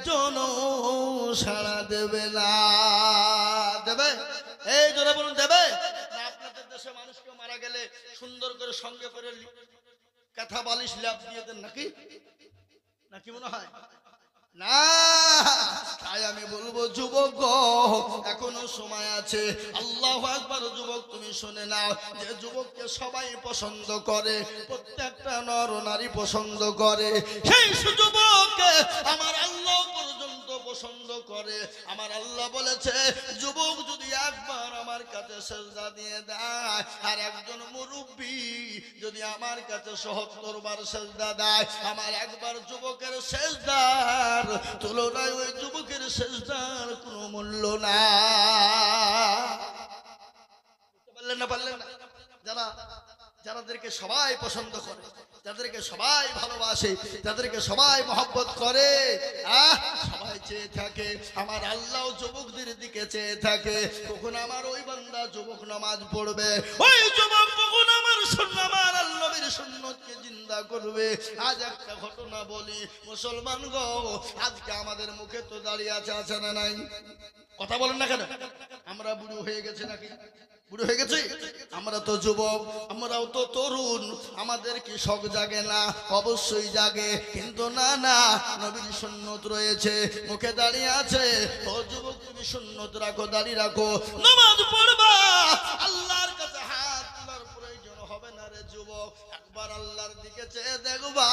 একজনও সাড়া দেবে না। দেবে? এই জোরে বলুন, দেবে না? আপনাদের দেশে মানুষ কেউ মারা গেলে সুন্দর করে সঙ্গে করে কাঁথা বালিশ ল্যাপ দিয়ে দেন নাকি? নাকি মনে হয় না? তাই আমি বলবো যুবক, এখনো সময় আছে। আল্লাহু আকবার। যুবক তুমি শুনে নাও, যে যুবককে সবাই পছন্দ করে, প্রত্যেকটা নর নারী পছন্দ করে, সেই যুবককে আমার আল্লাহ পর্যন্ত পছন্দ করে। আমার আল্লাহ বলেছে, যুবক যদি একবার আমার কাছে সেজদা দিয়ে দেয়, আর একজন মুরব্বী যদি আমার কাছে ৭০ বার সেজদা দেয়, আমার একবার যুবকের সেজদার তুলনায় ওই যুবকের সেজদার কোনো মূল্য না। পারলেন না? পারলেন না? যাদেরকে সবাই পছন্দ করে, যাদেরকে সবাই ভালোবাসে, যাদেরকে সবাই মহব্বত করে, সবাই চেয়ে থাকে, আমার আল্লাহ যুবকদের দিকে চেয়ে থাকে, কখন আমার ওই বান্দা যুবক নামাজ পড়বে, ওই যুবক কখন আমার আমার আল্লাহর সুন্নতকে জিন্দা করবে। আজ একটা ঘটনা বলি, মুসলমান গো, আজকে আমাদের মুখে তো দাঁড়িয়ে আছে না নাই? কথা বলেন না কেন? আমরা বুড়ো হয়ে গেছি নাকি? বুড়ো হয়ে গেছি? আমরা তো যুবক, আমরাও তো তরুণ, আমাদের কি শখ জাগে না? অবশ্যই জাগে। কিন্তু না না, নবীর সুন্নত রয়েছে, মুখে দাঁড়িয়ে আছে। ও যুবক, তুমি সুন্নত রাখো, দাঁড়িয়ে রাখো, নামাজ পড়বা, আল্লাহর কাছে হাত তোলার প্রয়োজন হবে না রে যুবক। একবার আল্লাহর দিকে চেয়ে দেখবা,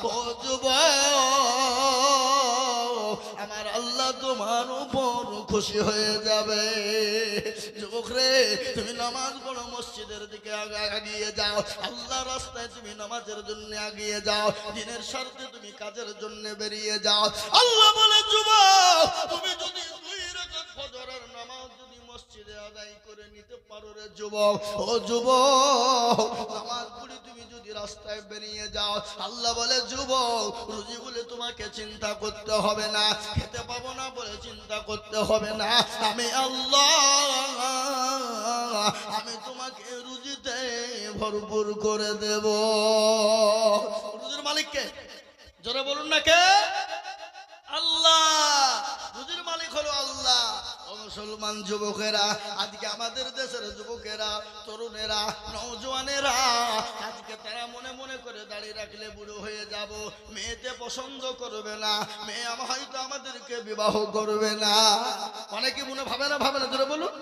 ও যুবক, আমার আল্লাহ তোমার উপর খুশি হয়ে যাবে। যুবক রে, তুমি নামাজ পড়ো, মসজিদের দিকে এগিয়ে যাও, আল্লাহ রাস্তায় তুমি নামাজের জন্য এগিয়ে যাও, দিনের স্বার্থে তুমি কাজের জন্য বেরিয়ে যাও। আল্লাহ বলে, যুবক, তুমি যদি 2 রাকাত ফজরের নামাজ যদি মসজিদে আদায় করে নিতে পারো রে যুবক, ও যুবক, নামাজ পড়ে তুমি যদি রাস্তায় বেরিয়ে যাও, আল্লাহ বলে, যুবক, রুজি বলে তোমাকে চিন্তা করতে হবে না, খেতে পাবো না বলে চিন্তা করতে হবে না, আমি আল্লাহ, আমি তোমাকে রুজিতে ভরপুর করে দেব। রুজির মালিককে জোরে বলুন না কে? আল্লাহ। রুজির মালিক হলো আল্লাহ। মুসলমান যুবকেরা, আজকে আমাদের দেশের যুবকেরা, তরুণেরা, নওজওয়ানেরা, আজকে তারা মনে মনে করে দাঁড়িয়ে রাখলে বুড়ো হয়ে যাব, মেয়েতে পছন্দ করবে না, মেয়ে হয়তো আমাদেরকে বিবাহ করবে না। অনেকে মনে ভাবে না? ভাবে না? জোরে বলুন।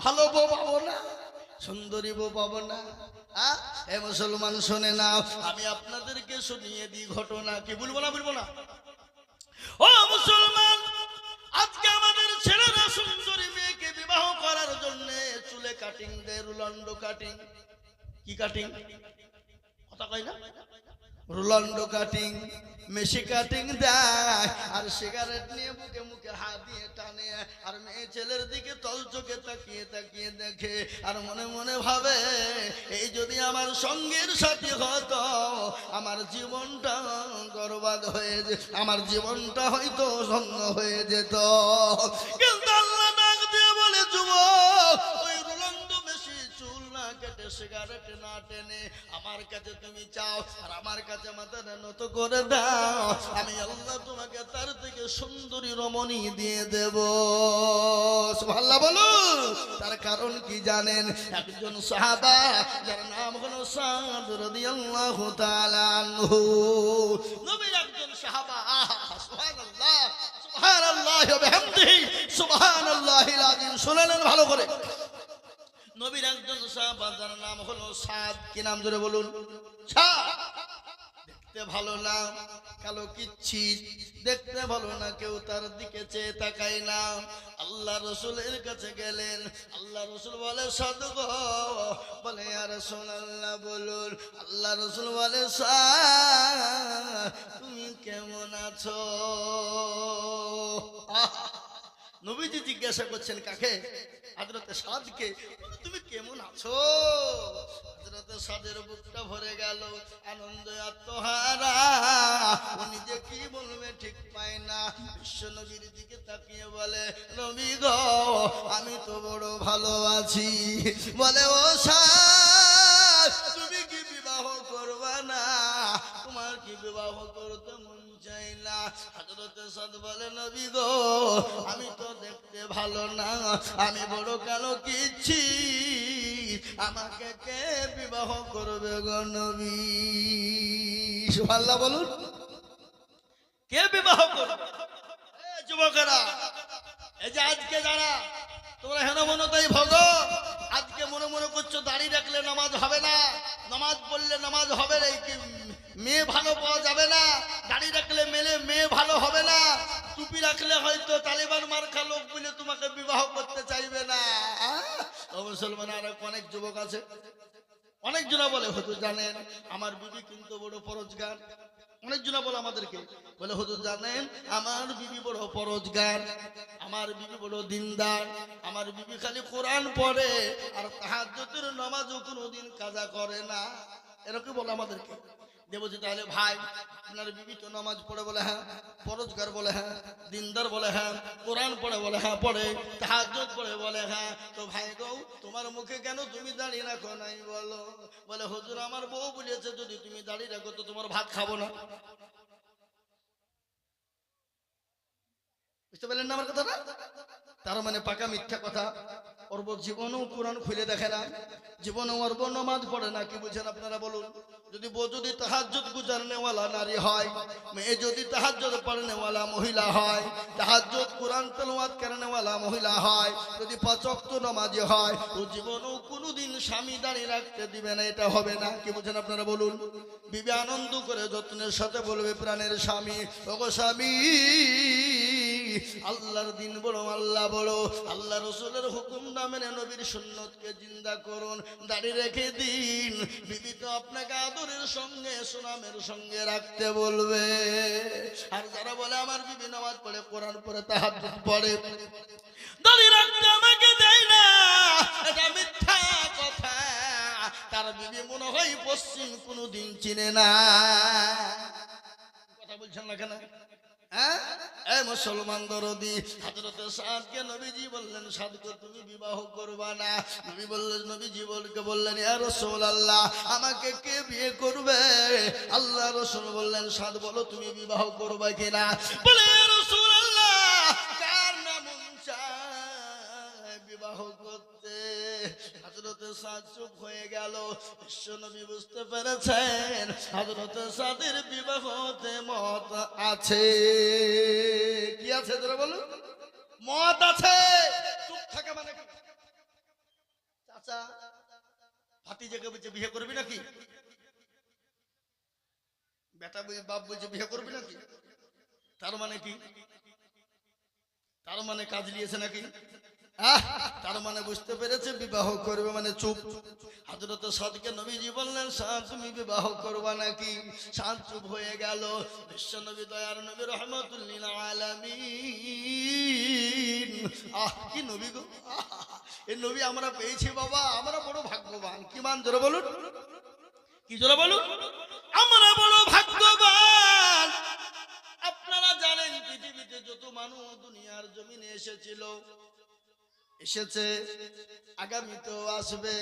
ভালো বউ পাবো না, সুন্দরী বউ পাবো না। এ মুসলমান শোনে না, আমি আপনাদেরকে শুনিয়ে দিই ঘটনা। কি বলবো না? বলবো না? ও মুসলমান, আজকে আমাদের ছেলেরা সুন্দরী মেয়েকে বিবাহ করার জন্য চুলে কাটিং দেয়, রুলান্ডো কাটিং। কি কাটিং? কথা কই না? রুলান্ডো কাটিং, মেশি কাটিং দেয়, আর সিগারেট নিয়ে মুখে মুখে হাত দিয়ে টানে, আর মেয়ে ছেলের দিকে তল চোখে তাকিয়ে তাকিয়ে দেখে, আর মনে মনে ভাবে, এই যদি আমার সঙ্গের সাথী হতো, আমার জীবনটা বরবাদ হয়ে যেত, আমার জীবনটা হয়তো ভঙ্গ হয়ে যেত। কিন্তু আল্লাহ ডাক দিয়ে বলে, যুবক, ওই রুলান্ডো মেশি চুল না কেটে, সিগারেট না টেনে আমার কাছে তুমি চাও, আর আমার কাছে মাথাটা নত করে দাও, আমি আল্লাহ তোমাকে তার থেকে সুন্দরী রমণী দিয়ে দেব। সুবহানাল্লাহ বলুন। তার কারণ কি জানেন? একজন সাহাবা, যার নাম হলো সাদ রাদিয়াল্লাহু তাআলা আনহু, নবীর একজন সাহাবা। সুবহানাল্লাহ, সুবহানাল্লাহি ওয়া বিহামদিহি, সুবহানাল্লাহিল আযীম। শুনলেন ভালো করে? নবীর একজন সাহাবা, যার নাম হলো সাদ। কি নাম? জোরে বলুন। সাদ। দেখতে ভালো না, কালো কিচ্ছিট, দেখতে ভালো না, কেউ তার দিকে চেয়ে তাকায় না। আল্লাহ রাসূলের কাছে গেলেন, আল্লাহ রাসূল বলে, সাদ গো, বলে, ইয়া রাসূলুল্লাহ বলুন। আল্লাহ রাসূল বলে, সাদ, তুমি কেমন আছো? নবীজি জিজ্ঞাসা করছেন কাকে? হযরতে সাদকে। তুমি কেমন আছো? হযরতে সাদের বুকটা ভরে গেল, আনন্দে আত্মহারা, উনি যে কি বলবে ঠিক পায় না। বিশ্ব নবীর দিকে তাকিয়ে বলে, নবী গো, আমি তো বড় ভালো আছি। বলে, ও সাদ, তুমি কি বিবাহ করবা না? তোমার কি বিবাহ করতে মন চাই না। হযরত সাদ বলে নবী গো আমি তো দেখতে ভালো না, আমি বড় কালো কিচ্ছি, আমাকে কে বিবাহ করবে গো নবী? সুবহানাল্লাহ বলুন। কে বিবাহ করবে? যুবকেরা, এই যে আজকে যারা তোমরা হেন মনে তাই ভগ, আজকে মনে মনে করছো দাড়ি রাখলে নামাজ হবে না, নামাজ পড়লে নামাজ হবে না, মেয়ে ভালো পাওয়া যাবে না, দাড়ি রাখলে মেয়ে ভালো হবে না, টুপি রাখলে হয়তো তালিবান মার্কা লোক বলে তোমাকে বিবাহ করতে চাইবে না। মুসলমান আর অনেক যুবক আছে, অনেক জনা বলে হুজুর জানেন আমার বিবি কিন্তু বড় পরোজগার। অনেক জনা বলে আমাদেরকে, বলে হুজুর জানেন আমার বিবি বড় পরোজগার, আমার বিবি বড় দিনদার, আমার বিবি খালি কোরআন পড়ে আর তাহাজ্জুদের নামাজও কোনোদিন কাজা করে না। এরকম বলে আমাদেরকে। দেবজি তাহলে ভাই আপনার বিবি তো নামাজ পড়ে? বলে হ্যাঁ। পরোজগার? বলে হ্যাঁ। দিনদার? বলে হ্যাঁ। কোরআন পড়ে? বলে হ্যাঁ পড়ে। তাহাজ্জুদ পড়ে? বলে হ্যাঁ। তো ভাই গো তোমার মুখে কেন তুমি দাঁড়িয়ে রাখো নাই বলো? বলে হুজুর আমার বউ বলেছে যদি তুমি দাঁড়িয়ে রাখো তো তোমার ভাত খাবো না। বুঝতে পারলেন না আমার কথাটা? তার মানে পাকা মিথ্যা কথা। ওর জীবনেও কোরআন খুলে দেখে না, জীবনে ওর নামাজ পড়ে না। কি বুঝেন আপনারা বলুন? যদি বউ যদি তাহাজ্জুদ গুজারনেওয়ালা নারী হয়, মেয়ে যদি তাহাজ্জুদ পড়নেওয়ালা মহিলা হয়, তাহাজ্জুদ কোরআন তেলাওয়াত করনেওয়ালা মহিলা হয়, যদি ৫ ওয়াক্ত নামাজি হয়, ও জীবনেও কোনোদিন স্বামী দাঁড়িয়ে রাখতে দিবে না। এটা হবে না। কি বুঝেন আপনারা বলুন? বিবি আনন্দ করে যত্নের সাথে বলবে প্রাণের স্বামী, ওগো স্বামী আল্লাহর দিন বড়, আল্লাহ বড়, আল্লাহ রসুলের হুকুম না মেনে নবীর সুন্নতকে জিন্দা করুন, দাঁড়িয়ে রেখে দিন। বিবি তো আপনাকে আদরের সঙ্গে সুনামের সঙ্গে রাখতে বলবে। আর যারা বলে আমার বিবি নামাজ পড়ে, কোরআন পড়ে, তাহাজ্জুদ পড়ে, দাঁড়িয়ে রাখতে আমাকে দেয় না, এটা মিথ্যা কথা। তার বিবি মনে হয় পশ্চিম কোনোদিন চিনে না। কথা বলছেন না কেন? মুসলমান দরদি হযরত সাদকে নবীজি বললেন সাদকে তুমি বিবাহ করবা না। নবী বললেন, নবীজি বললেন ইয়া রাসূলুল্লাহ আমাকে কে বিয়ে করবে? আল্লাহ রাসূল বললেন সাদ বলো তুমি বিবাহ করবে কিনা? বলে ইয়া রাসূলুল্লাহ কার না মন চায় বিবাহ করতে? হযরত সাদ চুপ হয়ে গেল। বিশ্বনবী বুঝতে পেরেছেন হযরত সাদের বিবাহতে মত আছে। কি আছে তোরা বলো? মত আছে। চুপ থাকে মানে কি? চাচা ভাতিজাকে বলছে বিয়ে করবি নাকি? বেটা বাপ বলছে বিয়ে করবি নাকি? তার মানে কি? তার মানে কাজ নিয়েছে নাকি? তার মানে বুঝতে পেরেছে বিবাহ করবে মানে চুপ। হযরত সাদকে নবীজি বললেন সাদ তুমি বিবাহ করবা নাকি? সাদ চুপ হয়ে গেল। বিশ্ব নবী দয়ার নবী রহমাতুল লিল আলামিন, কি নবী গো! এই নবী আমরা পেয়েছি বাবা, আমরা বড় ভাগ্যবান। কি মান জোরে বলুন, কি জোরে বলুন, আমরা বড় ভাগ্যবান। আপনারা জানেন পৃথিবীতে যত মানুষ দুনিয়ার জমিনে এসেছিল, এসেছে, আগামীতেও আসবে,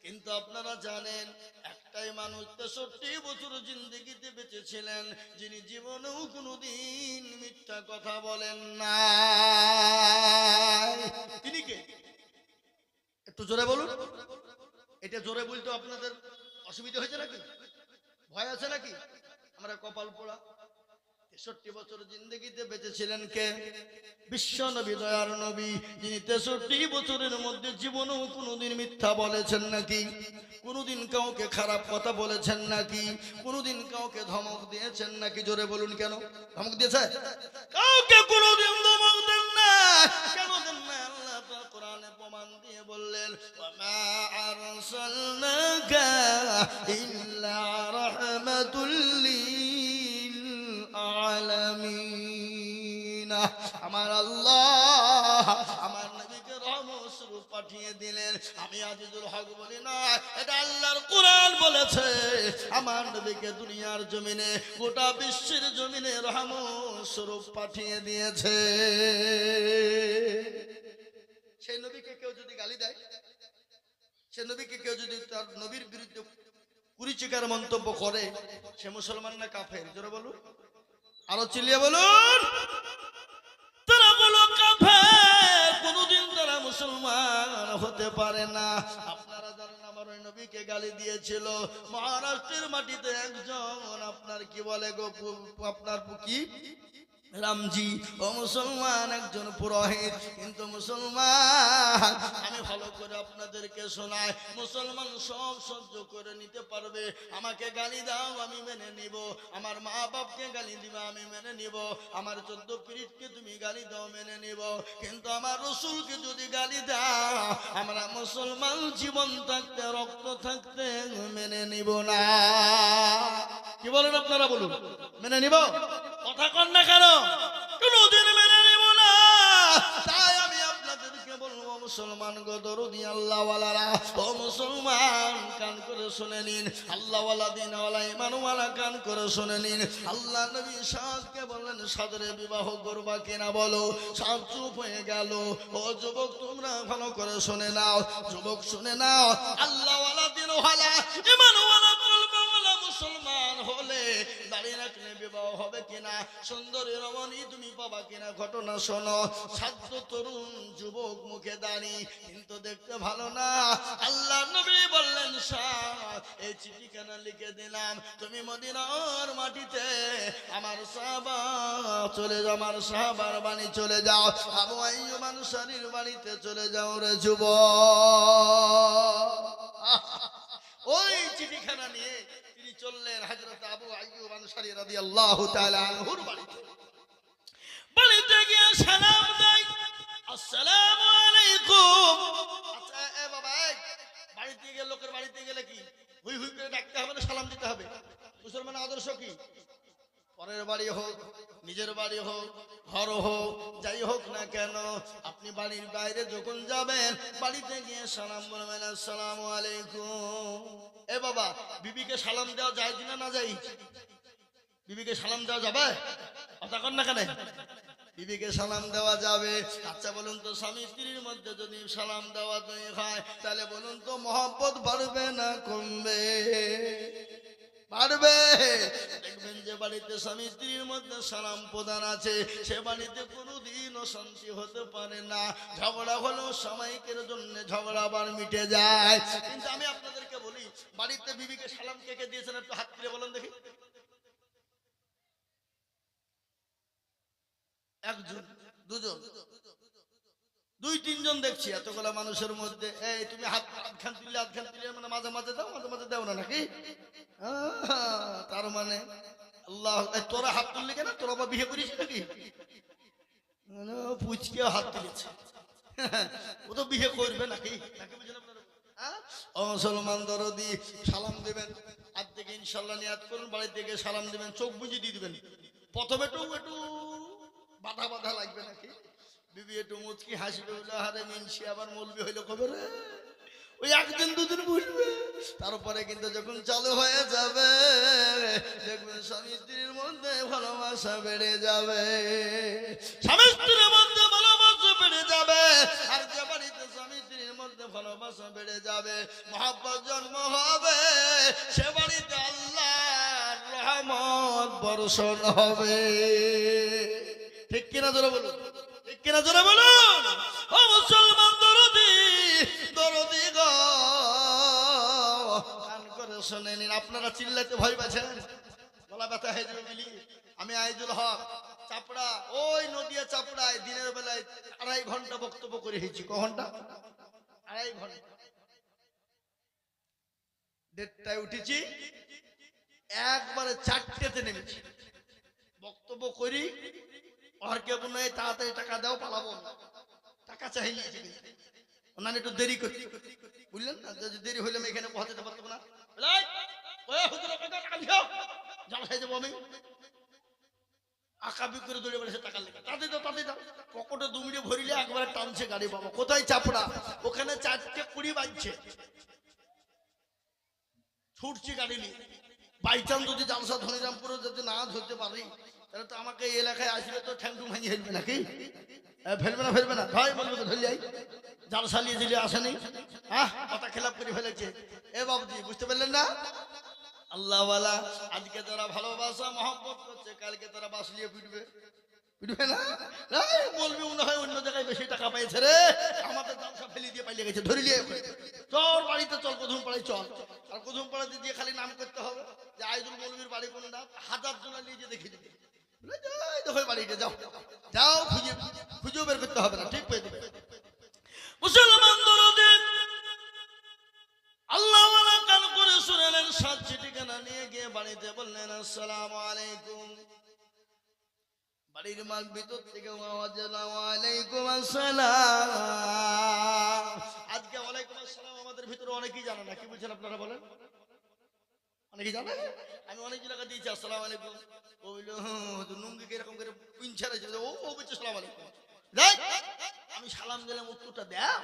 কিন্তু আপনারা জানেন একটাই মানুষ ৬৩ বছর জিন্দেগিতে বেঁচে ছিলেন যিনি জীবনেও কোনোদিন মিথ্যা কথা বলেন না। তিনি কে? একটু জোরে বলুন। এটা জোরে বলতে আপনাদের অসুবিধা হয়েছে নাকি? ভয় আছে নাকি? আমরা কপাল পোড়া। ৬৩ বছর জিন্দেগিতে বেঁচে ছিলেন কে? বিশ্ব নবী দয়ার নবী, যিনি ৬৩ বছরের মধ্যে জীবনেও কোনোদিন মিথ্যা বলেছেন নাকি? কোনোদিন কাউকে খারাপ কথা বলেছেন নাকি? কোনোদিন কাউকে ধমক দিয়েছেন নাকি? জোরে বলুন। কেন ধমক দিয়েছে? কাউকে কোনোদিন ধমক দেন না। কেন দেন না? আল্লাহ পাক কোরআনে প্রমাণ দিয়ে বললেন ওয়ামা আরসালনাকা ইল্লা রাহমাতুল লিল আলামিন। আমার আল্লাহ আমার নবীকে রহমত স্বরূপ পাঠিয়ে দিলেন। আমি আজিজুল হক বলি না, এটা আল্লাহর কোরআন বলেছে। আমার নবীকে দুনিয়ার জমিনে, গোটা বিশ্বের জমিনে রহমত স্বরূপ পাঠিয়ে দিয়েছে। সেই নবীকে কেউ যদি গালি দেয়, সে নবীকে কেউ যদি তার নবীর বিরুদ্ধে কুরুচিকার মন্তব্য করে সে মুসলমান না কাফের? জোরে বলুন, আরো চিল্লিয়ে বলুন। তারা বলো কাফের, কোনদিন তারা মুসলমান হতে পারে না। আপনারা জানেন আমার ওই নবীকে গালি দিয়েছিল মহারাষ্ট্রের মাটিতে একজন, আপনার কি বলে গো, আপনার কি রামজি, ও মুসলমান একজন পুরোহিত, কিন্তু মুসলমান, আমি ভালো করে আপনাদেরকে শোনাই, মুসলমান সব সহ্য করে নিতে পারবে। আমাকে গালি দাও আমি মেনে নিব, আমার মা বাপকে গালি দিবা আমি মেনে নিব, আমার 14 পীড়িতকে তুমি গালি দাও মেনে নিব, কিন্তু আমার রসুলকে যদি গালি দাও আমরা মুসলমান জীবন থাকতে রক্ত থাকতে মেনে নিব না। কি বলেন আপনারা? বলুন, মেনে নিব? কথা কন না কেন? কোনদিন মেনে নিব না। তাই আমি আপনাদেরকে বলবো মুসলমান গো দরদি আল্লাহওয়ালারা, ও মুসলমান কান করে শুনে নিন, আল্লাহওয়ালা দিনওয়ালা ইমানওয়ালা কান করে শুনে নিন। আল্লাহ নবী সাদকে বললেন সাদরে বিবাহ করবা কিনা বলো, সাদ চুপ হয়ে গেল। ও যুবক তোমরা ভালো করে শুনে নাও, যুবক শুনে নাও, আল্লাহওয়ালা দিনওয়ালা ইমানওয়ালা কলবওয়ালা মুসলমান হলে দাঁড়িয়ে রাখলে বিবাহ হবে কিনা, সুন্দরী রমণী তুমি পাবা কিনা, ঘটনা শোনো। ছাত্র তরুণ যুবক মুখে দাঁড়ি, কিন্তু দেখতে ভালো না। আল্লাহ নবী বললেন সাদ এই চিঠিখানা লিখে দিলাম, তুমি মদিনার মাটিতে আমার সাহাবা চলে যাও, আমার সাহাবার বাড়ি চলে যাও, আবু আইয়ুব আনসারীর বাড়িতে চলে যাও রে যুবক। ওই চিঠিখানা নিয়ে তিনি চললেন হযরত আবু আইয়ুব আনসারী রাদিয়াল্লাহু তাআলা আনহুর বাড়িতে। বাড়িতে গিয়ে সালাম দেয়, আসসালামু আলাইকুম। আচ্ছা এ বাবা, বাড়িতে গিয়ে লোকের বাড়িতে গেলে কি হুই হুই করে ডাকতে হবে না সালাম দিতে হবে? মুসলমানের আদর্শ কি? পরের বাড়ি হোক, নিজের বাড়ি হোক, ঘর হোক, যাই হোক না কেন, আপনি বাড়ির বাইরে যখন যাবেন বাড়িতে গিয়ে সালাম বলবেন, আসসালামু আলাইকুম। এ বাবা, বিবিকে সালাম দেওয়া যায় কিনা না যায়? বিবিকে সালাম দেওয়া যাবে? কথা কন না কেন? বিবিকে সালাম দেওয়া যাবে। আচ্ছা বলুন তো, স্বামী স্ত্রীর মধ্যে যদি সালাম দেওয়া হয় তাহলে বলুন তো মহব্বত বাড়বে না কমবে? বাড়বে। দেখবেন যে বাড়িতে স্বামী স্ত্রীর মধ্যে সালাম প্রদান আছে সে বাড়িতে কোনোদিন অশান্তি হতে পারে না। ঝগড়া হলেও সাময়িকের জন্য ঝগড়া আবার মিটে যায়। কিন্তু আমি আপনাদেরকে বলি, বাড়িতে বিবিকে সালাম কে কে দিয়েছেন একটু হাত তুলে বলেন দেখি। একজন, দুজন, 2-3 জন দেখছি এতগুলা মানুষের মধ্যে। এই তুমি হাতখান তুললে মানে মাঝে মাঝে দাও, মাঝে মাঝে দাও না নাকি? তার মানে আল্লাহ, তোরা হাত তুললি কেন? তোরা আবার বিয়ে করিস নাকি? পুচকে হাত তুলেছে, ও তো বিয়ে করবে নাকি? ও মুসলমান দরদি, সালাম দেবেন আজ থেকে ইনশাল্লাহ নিয়াত করুন, বাড়ি থেকে সালাম দেবেন, চোখ বুঝে দিয়ে দিবেন। প্রথমে একটু বাধা বাধা লাগবে নাকি? বিবি একটু মুচকি হাসবে, হারে মিনসি আবার মলবি হইলে কবে রে, ওই 1 দিন 2 দিন বুঝবে। তারপরে কিন্তু যখন চালু হয়ে যাবে দেখবেন স্বামী স্ত্রীর মধ্যে ভালোবাসা বেড়ে যাবে, স্বামী স্ত্রীর মধ্যে ভালোবাসা বেড়ে যাবে। আর যে বাড়িতে স্বামী স্ত্রীর মধ্যে ভালোবাসা বেড়ে যাবে, মহব্বত জন্ম হবে, সে বাড়িতে আল্লাহর রহমত বর্ষণ হবে। ঠিক কিনা জোরে বলুন, ঠিক কিনা জোরে বলুন। ও মুসলমান দরদি, দরদি গো কান করে শুনে নিন। আপনারা চিল্লাতে ভয় পাচ্ছেন, গলা ব্যথা হয়ে যাবে বলি। আমি আইজুল হক চাপড়া, ওই নদিয়া চাপড়ায় দিনের বেলায় 2.5 ঘন্টা বক্তব্য করে হয়েছি। ক ঘন্টা? 2.5 ঘন্টা। 1:30টায় উঠেছি, একবারে 4টেতে নেমেছি। বক্তব্য করি আর কেউ নয়, তাড়াতাড়ি টাকা দাও পালাবো, টাকা চাই নিয়েছি। ওনার একটু দেরি করতে বুঝলেন না, যদি দেরি হইলে আমি এখানে পৌঁছাতে পারতাম না। আমি আঁকাবি করে দৌড়ে বেড়েছে টাকা লেগে, তাতে দাও তাতে দাও। পকেটে 2 মিনিট ভরিলে একবারে টানছে গাড়ি। বাবা কোথায় চাপড়া, ওখানে 4:20 বাজছে, ছুটছি গাড়ি নিয়ে। বাইচান্স যদি জালসা ধনিরামপুরে যদি না ধরতে পারি তাহলে তো আমাকে এই এলাকায় আসলে তো ঠ্যাংটু ভাঙিয়ে ফেলবে নাকি? ফেলবে না, ফেলবে না, ভাই বলবে তো ধরলে জালসা নিয়ে দিলে আসেনি। কথা খেলাপ করে ফেলেছে। এ বাবুজি বুঝতে পারলেন না? আল্লাহওয়ালা আজকে তারা ভালোবাসা মহব্বত করছে, কালকে তারা বাসলিয়ে পিটবে, পিটবে না? বলবি মনে হয় অন্য জায়গায় বেশি টাকা পেয়েছে রে, আমাদের ব্যবসা ফেলে দিয়ে পালিয়ে গেছে, ধরে নিয়ে চল বাড়িতে চল, কদম পাড়ায় চল। আর কদম পাড়াতে দিয়ে খালি নাম করতে হবে যে আইজুল মৌলবীর বাড়ি কোন নাম, 1000 জন নিয়ে যে দেখে দিবে, দেখো বাড়িতে যাও যাও, খুঁজে খুঁজেও বের করতে হবে না, ঠিক পেয়ে দেবে। মুসলমান দরদে আল্লাহওয়ালা কান করে শুনেলেন, 7টি ঠিকানা নিয়ে গিয়ে বাড়িতে বললেন আসসালামু আলাইকুম। বাড়ির মাল ভিতর থেকে আওয়াজ এলো ওয়ালাইকুম আসসালাম। আজকে ওয়ালাইকুম আসসালাম আমাদের ভিতরে অনেকেই জানে না, কি বলছেন আপনারা বলেন? অনেকেই জানে? আমি অনেক জায়গা দিয়েছি আসসালামু আলাইকুম, ও বললো নুঙ্গিকে এরকম করে পিঞ্চা রেখে ও বলছে আসসালামু আলাইকুম, আমি সালাম দিলাম উত্তরটা দেও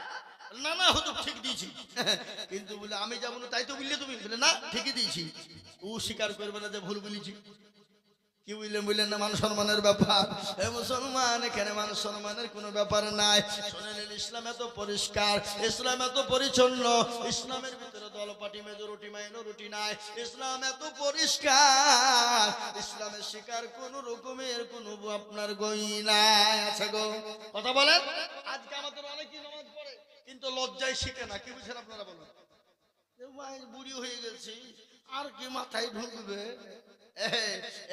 না, না হয়তো ঠিক দিয়েছি, কিন্তু বলে আমি যাবো না তাই তো বললে তুমি, বলে না ঠিকই দিয়েছি। ও স্বীকার করবে না যে ভুল বলেছি, কি বুঝলেন? বুঝলেন না? মান সম্মানের ব্যাপার। হে মুসলমান, এখানে মান সম্মানের কোনো ব্যাপার নাই। শোনেন, ইসলাম এত পরিষ্কার, ইসলাম এত পরিচ্ছন্ন, ইসলামের ভিতরে দলপাটি মেজরিটি মাইনরিটি নাই, ইসলাম এত পরিষ্কার, ইসলামের শিকার কোন রকমের কোন আপনার গই নাই, আছে গো? কথা বলেন। আজকে আমাদের অনেকেই নামাজ পড়ে কিন্তু লজ্জায় শিখে না, কি বুঝছেন আপনারা বলেন? বুড়ি হয়ে গেছি আর কি মাথায় ঢুকবে?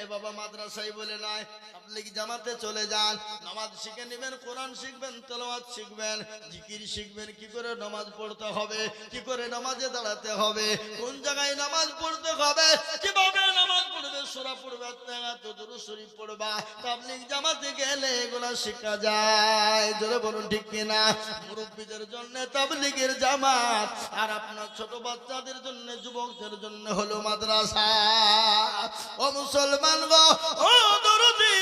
এ বাবা মাদ্রাসায় বলে নয়, আপনি জামাতে চলে যান, নামাজ শিখে নেবেন, কোরআন শিখবেন, তেলাওয়াত শিখবেন, জিকির শিখবেন, কি করে নামাজ পড়তে হবে, কি করে নামাজে দাঁড়াতে হবে, কোন জায়গায় নামাজ পড়তে হবে, কিভাবে নামাজ পড়বে, সূরা পড়বে, দুরূদ শরীফ পড়বা, তাবলীগ জামাতে গেলে এগুলা শেখা যায়। জোরে বলুন ঠিক কিনা? মুরব্বীদের জন্য তাবলীগের জামাত, আর আপনার ছোট বাচ্চাদের জন্য, যুবকদের জন্য হলো মাদ্রাসা। ও মুসলমান গো, ও দরদি,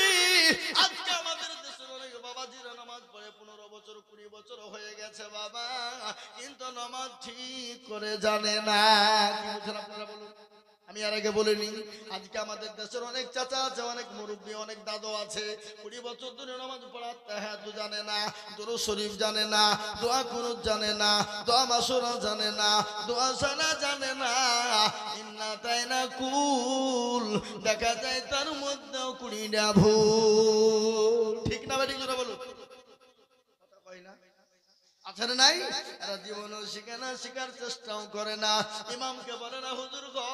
আজকে আমাদের দেশের অনেক বাবাজিরা নামাজ পড়ে 15 বছর 20 বছর হয়ে গেছে বাবা, কিন্তু নামাজ ঠিক করে জানে না। কি বলছেন আপনারা বলুন? আমি আর আগে বলিনি, আজকে আমাদের দেশের অনেক চাচা আছে, অনেক মুরব্বী, অনেক দাদু আছে, 20 বছর ধরে নামাজ পড়া তাহাজ্জুদ জানে না, দুরূদ শরীফ জানে না, দোয়া কুনুত জানে না, দোয়া মাসুরা জানে না, দোয়া সানা জানে না, ইন্না তাইনা কুল দেখা যায় তার মধ্যেও 20টা ভুল। ঠিক না বেঠিক কথা বলুন? কথা কই না? আছে না নাই? এরা জীবনও শিখে না, শিখার চেষ্টাও করে না। ইমামকে বলে না, হুজুর গো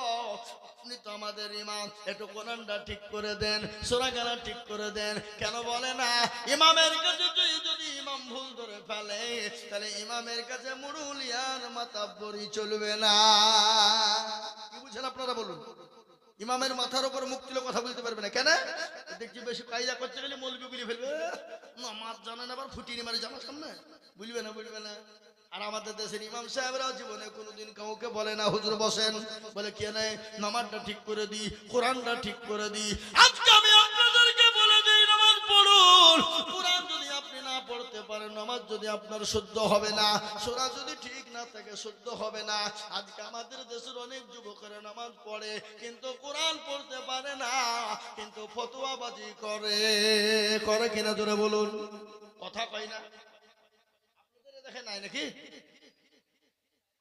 আপনি তো আমাদের ইমাম, একটু কোরআনটা ঠিক করে দেন, সূরা গানা ঠিক করে দেন। কেন বলে না? ইমামের কাছে যদি ইমাম ভুল ধরে ফেলে, তাহলে ইমামের কাছে মুরুলিয়ার মাতাব্বরি চলবে না। কি বুঝছেন আপনারা বলুন? ইমামের মাথার উপর মুখ তুলে কথা বলতে পারবে না। কেন? দেখছি বেশি কায়দা করতে গেলে মৌলবি বলে ফেলবে, নামাজ জানে না, আবার ফুটিয়ে মারি জামার সামনে, বুঝবে না, বুঝবে না। আর আমাদের দেশের ইমাম সাহেবরা জীবনে কোনোদিন কাউকে বলে না হুজুর বসেন, বলে কে নাই নামাজটা ঠিক করে দি, কোরআনটা ঠিক করে দি। আজকে আমি আপনাদেরকে বলে দিই, নামাজ পড়ুন। কোরআন যদি আপনি না পড়তে পারেন, নামাজ যদি আপনার শুদ্ধ হবে না, সূরা যদি ঠিক না থাকে শুদ্ধ হবে না। আজকে আমাদের দেশের অনেক যুবকেরা নামাজ পড়ে কিন্তু কোরআন পড়তে পারে না, কিন্তু ফতোয়াবাজি করে, করে কিনা জোরে বলুন? কথা কয় না? দেখে নাই নাকি?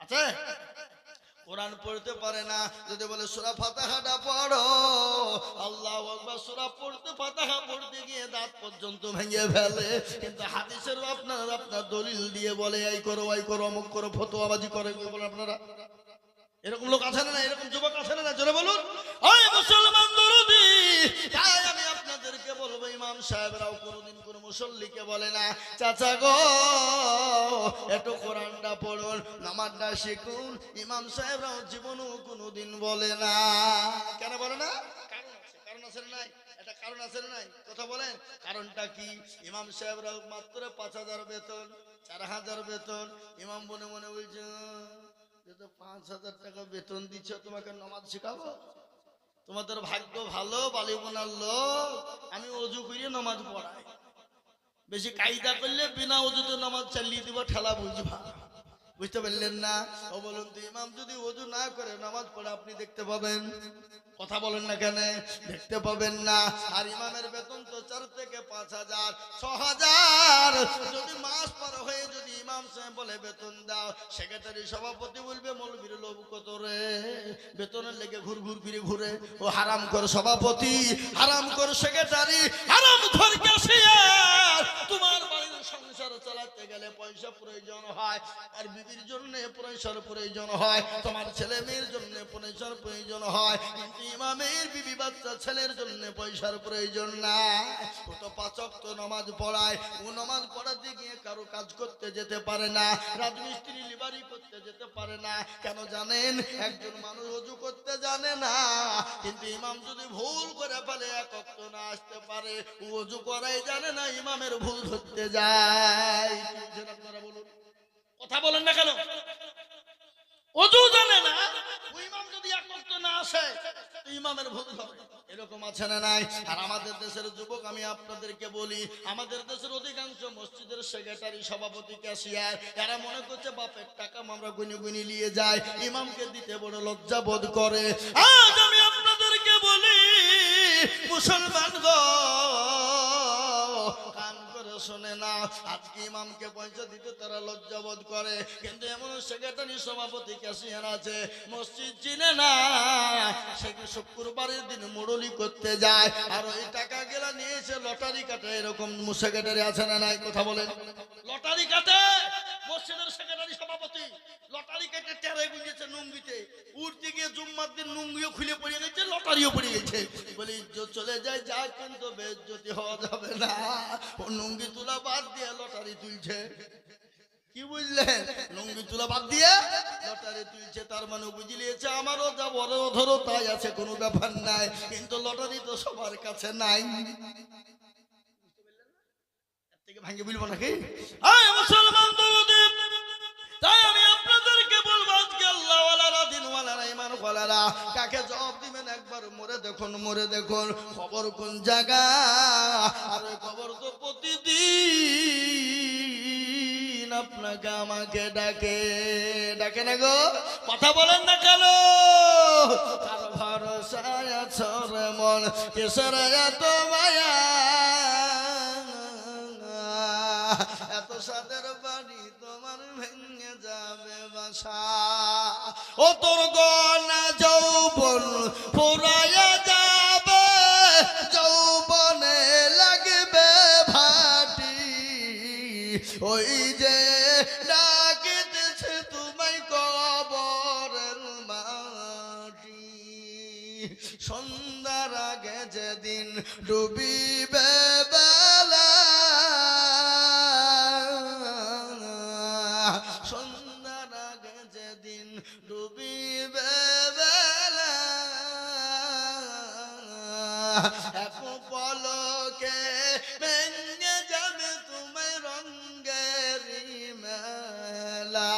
আছে? কোরআন পড়তে পারে না, যদি বলে সূরা ফাতিহাটা পড়ো, আল্লাহু আকবার, সূরা পড়তে ফাতিহা পড়তে গিয়ে দাঁত পর্যন্ত ভেঙে ফেলে। কিন্তু হাদিসের আপনার দলিল দিয়ে বলে এই করো ওই করো অমুক করো, ফতোয়াবাজি করে বলে আপনারা। এরকম লোক আছে না? এরকম যুবক আছে না? জোরে বলুন। ওই মুসলমান দরদি, তাই আমি আপনাদেরকে বলবো, ইমাম সাহেবরাও কোনোদিন কোন মুসল্লিকে বলে না চাচা গো একটু কোরআনটা পড়ুন, নামাজটা শিখুন। ইমাম সাহেবরাও জীবনও কোনোদিন বলে না। কেন বলে না? কারণ আছে, কারণ আছে না নাই? এটা কারণ আছে না নাই? কথা বলেন, কারণটা কি? ইমাম সাহেবরাও মাত্র 5000 বেতন, 4000 বেতন। ইমাম মনে মনে বলছে, 5000 টাকা বেতন দিচ্ছ, তোমাকে নামাজ শিখাবো? তোমাদের ভাগ্য ভালো, বালিবোনার লোক, আমি অজু করিয়ে নামাজ পড়াই। বেশি কায়দা করলে বিনা অজুতে নামাজ চালিয়ে দিব, ঠেলা বুঝবা। বুঝতে পারলেন না? ও বলুন তো, ইমাম যদি অজু না করে নামাজ পড়ে আপনি দেখতে পাবেন? কথা বলেন না কেন? দেখতে পাবেন না। আর ইমামের বেতন তো 4 থেকে 5000, 6000। যদি মাস পার হয়ে যদি ইমাম ইমাম সাহেব বলে বেতন দাও, সেক্রেটারি সভাপতি বলবে মৌলবীর লোভ কত রে, বেতনের লেগে ঘুর ঘুর ফিরে ঘুরে। ও হারাম কর সভাপতি, হারাম কর সেক্রেটারি, হারাম কর ক্যাশিয়ার, তোমার বাড়ির সংসার চালাতে গেলে পয়সা প্রয়োজন হয়, আর বিবির জন্য পয়সার প্রয়োজন হয়, তোমার ছেলে মেয়ের জন্য পয়সার প্রয়োজন হয়, কিন্তু ইমামের বিবি বাচ্চা ছেলের জন্য পয়সার প্রয়োজন না। ও তো 5 ওয়াক্ত নামাজ পড়ায়, ও নামাজ পড়াতে গিয়ে কারো কাজ করতে যেতে পারে না, রাজমিস্ত্রি লিবারি করতে যেতে পারে না। কেন জানেন? একজন মানুষ ওযু করতে জানে না, কিন্তু ইমাম যদি ভুল করে ফেলে 1 ওয়াক্ত না আসতে পারে, ও ওযু করাই জানে না, ইমামের ভুল ধরতে যায়। আপনারা বলুন, কথা বলেন না কেন? ওযু জানে না, ওই ইমাম যদি 1 ওয়াক্ত না আসে ইমামের ভুল হবে, এরকম আছে না নাই? আর আমাদের দেশের যুবক, আমি আপনাদেরকে বলি, আমাদের দেশের অধিকাংশ মসজিদের সেক্রেটারি সভাপতি ক্যাশিয়ার, এরা মনে করছে বাপের টাকা আমরা গুনি গুনি নিয়ে যাই, ইমামকে দিতে বড় লজ্জা বোধ করে। আজ আমি আপনাদেরকে বলি, মুসলমান গো কান করে শোনে না, আজকে ইমামকে পয়সা দিতে তারা লজ্জা বোধ করে, কিন্তু এমন সেক্রেটারি সভাপতি ক্যাশিয়ার আছে মসজিদ চিনে না, সে শুক্রবারের দিন মুরলি করতে যায়, আর ওই টাকা গেলা নিয়েছে লটারি কাটে, এরকম সেক্রেটারি আছে না নাই? কথা বলেন। লটারি কাটে মসজিদের সেক্রেটারি সভাপতি, লটারি কেটে টেরে গুঁজেছে নুঙ্গিতে, উঠতে গিয়ে জুম্মার দিন নুঙ্গিও খুলে পড়ে গেছে, লটারিও পড়ে গেছে। বলি ইজ্জত চলে যায়, যা, কিন্তু বেইজ্জতি হওয়া যাবে না। ও নুঙ্গি তোলা বাদ দিয়ে লটারি তুলছে, কি বুঝলেন? লুঙ্গি তুলা বাদ দিয়ে লটারি তুলছে, তার মানে বুঝলিয়েছে আমারও যা বড় ধরো তাই আছে, কোনো ব্যাপার নাই, কিন্তু লটারি তো সবার কাছে নাই। ভাঙে বলবো নাকি? মুসলমান তাই আমি আপনাদেরকে বলবো, আজকে আল্লাহওয়ালারা, দিনওয়ালারা, ইমানওয়ালারা কাকে জবাব দিবেন একবার মরে দেখুন, মরে দেখুন খবর কোন জায়গা, আর ওই খবর তো প্রতিদিন আপনাকে আমাকে ডাকে, ডাকে না গো? কথা বলেন না কেন? তার ভরসায় আছো রে মন, কিসের এত মায়া, এত সাদের বাড়ি তোমার ভেঙে যাবে বাসা, ও তোর গনা যৌবন ফুরাইয়া যাবে, যৌবনে লাগবে ভাটি, ওই যে ডাকিতেছে তোমায় কবরের মাটি, সন্ধ্যার আগে যেদিন ডুবিবে বেলা, সন্ধ্যার আগে যেদিন ডুবিবে বেলা, এক পলকে ভেঙে যাবে তোমায় রঙের মেলা,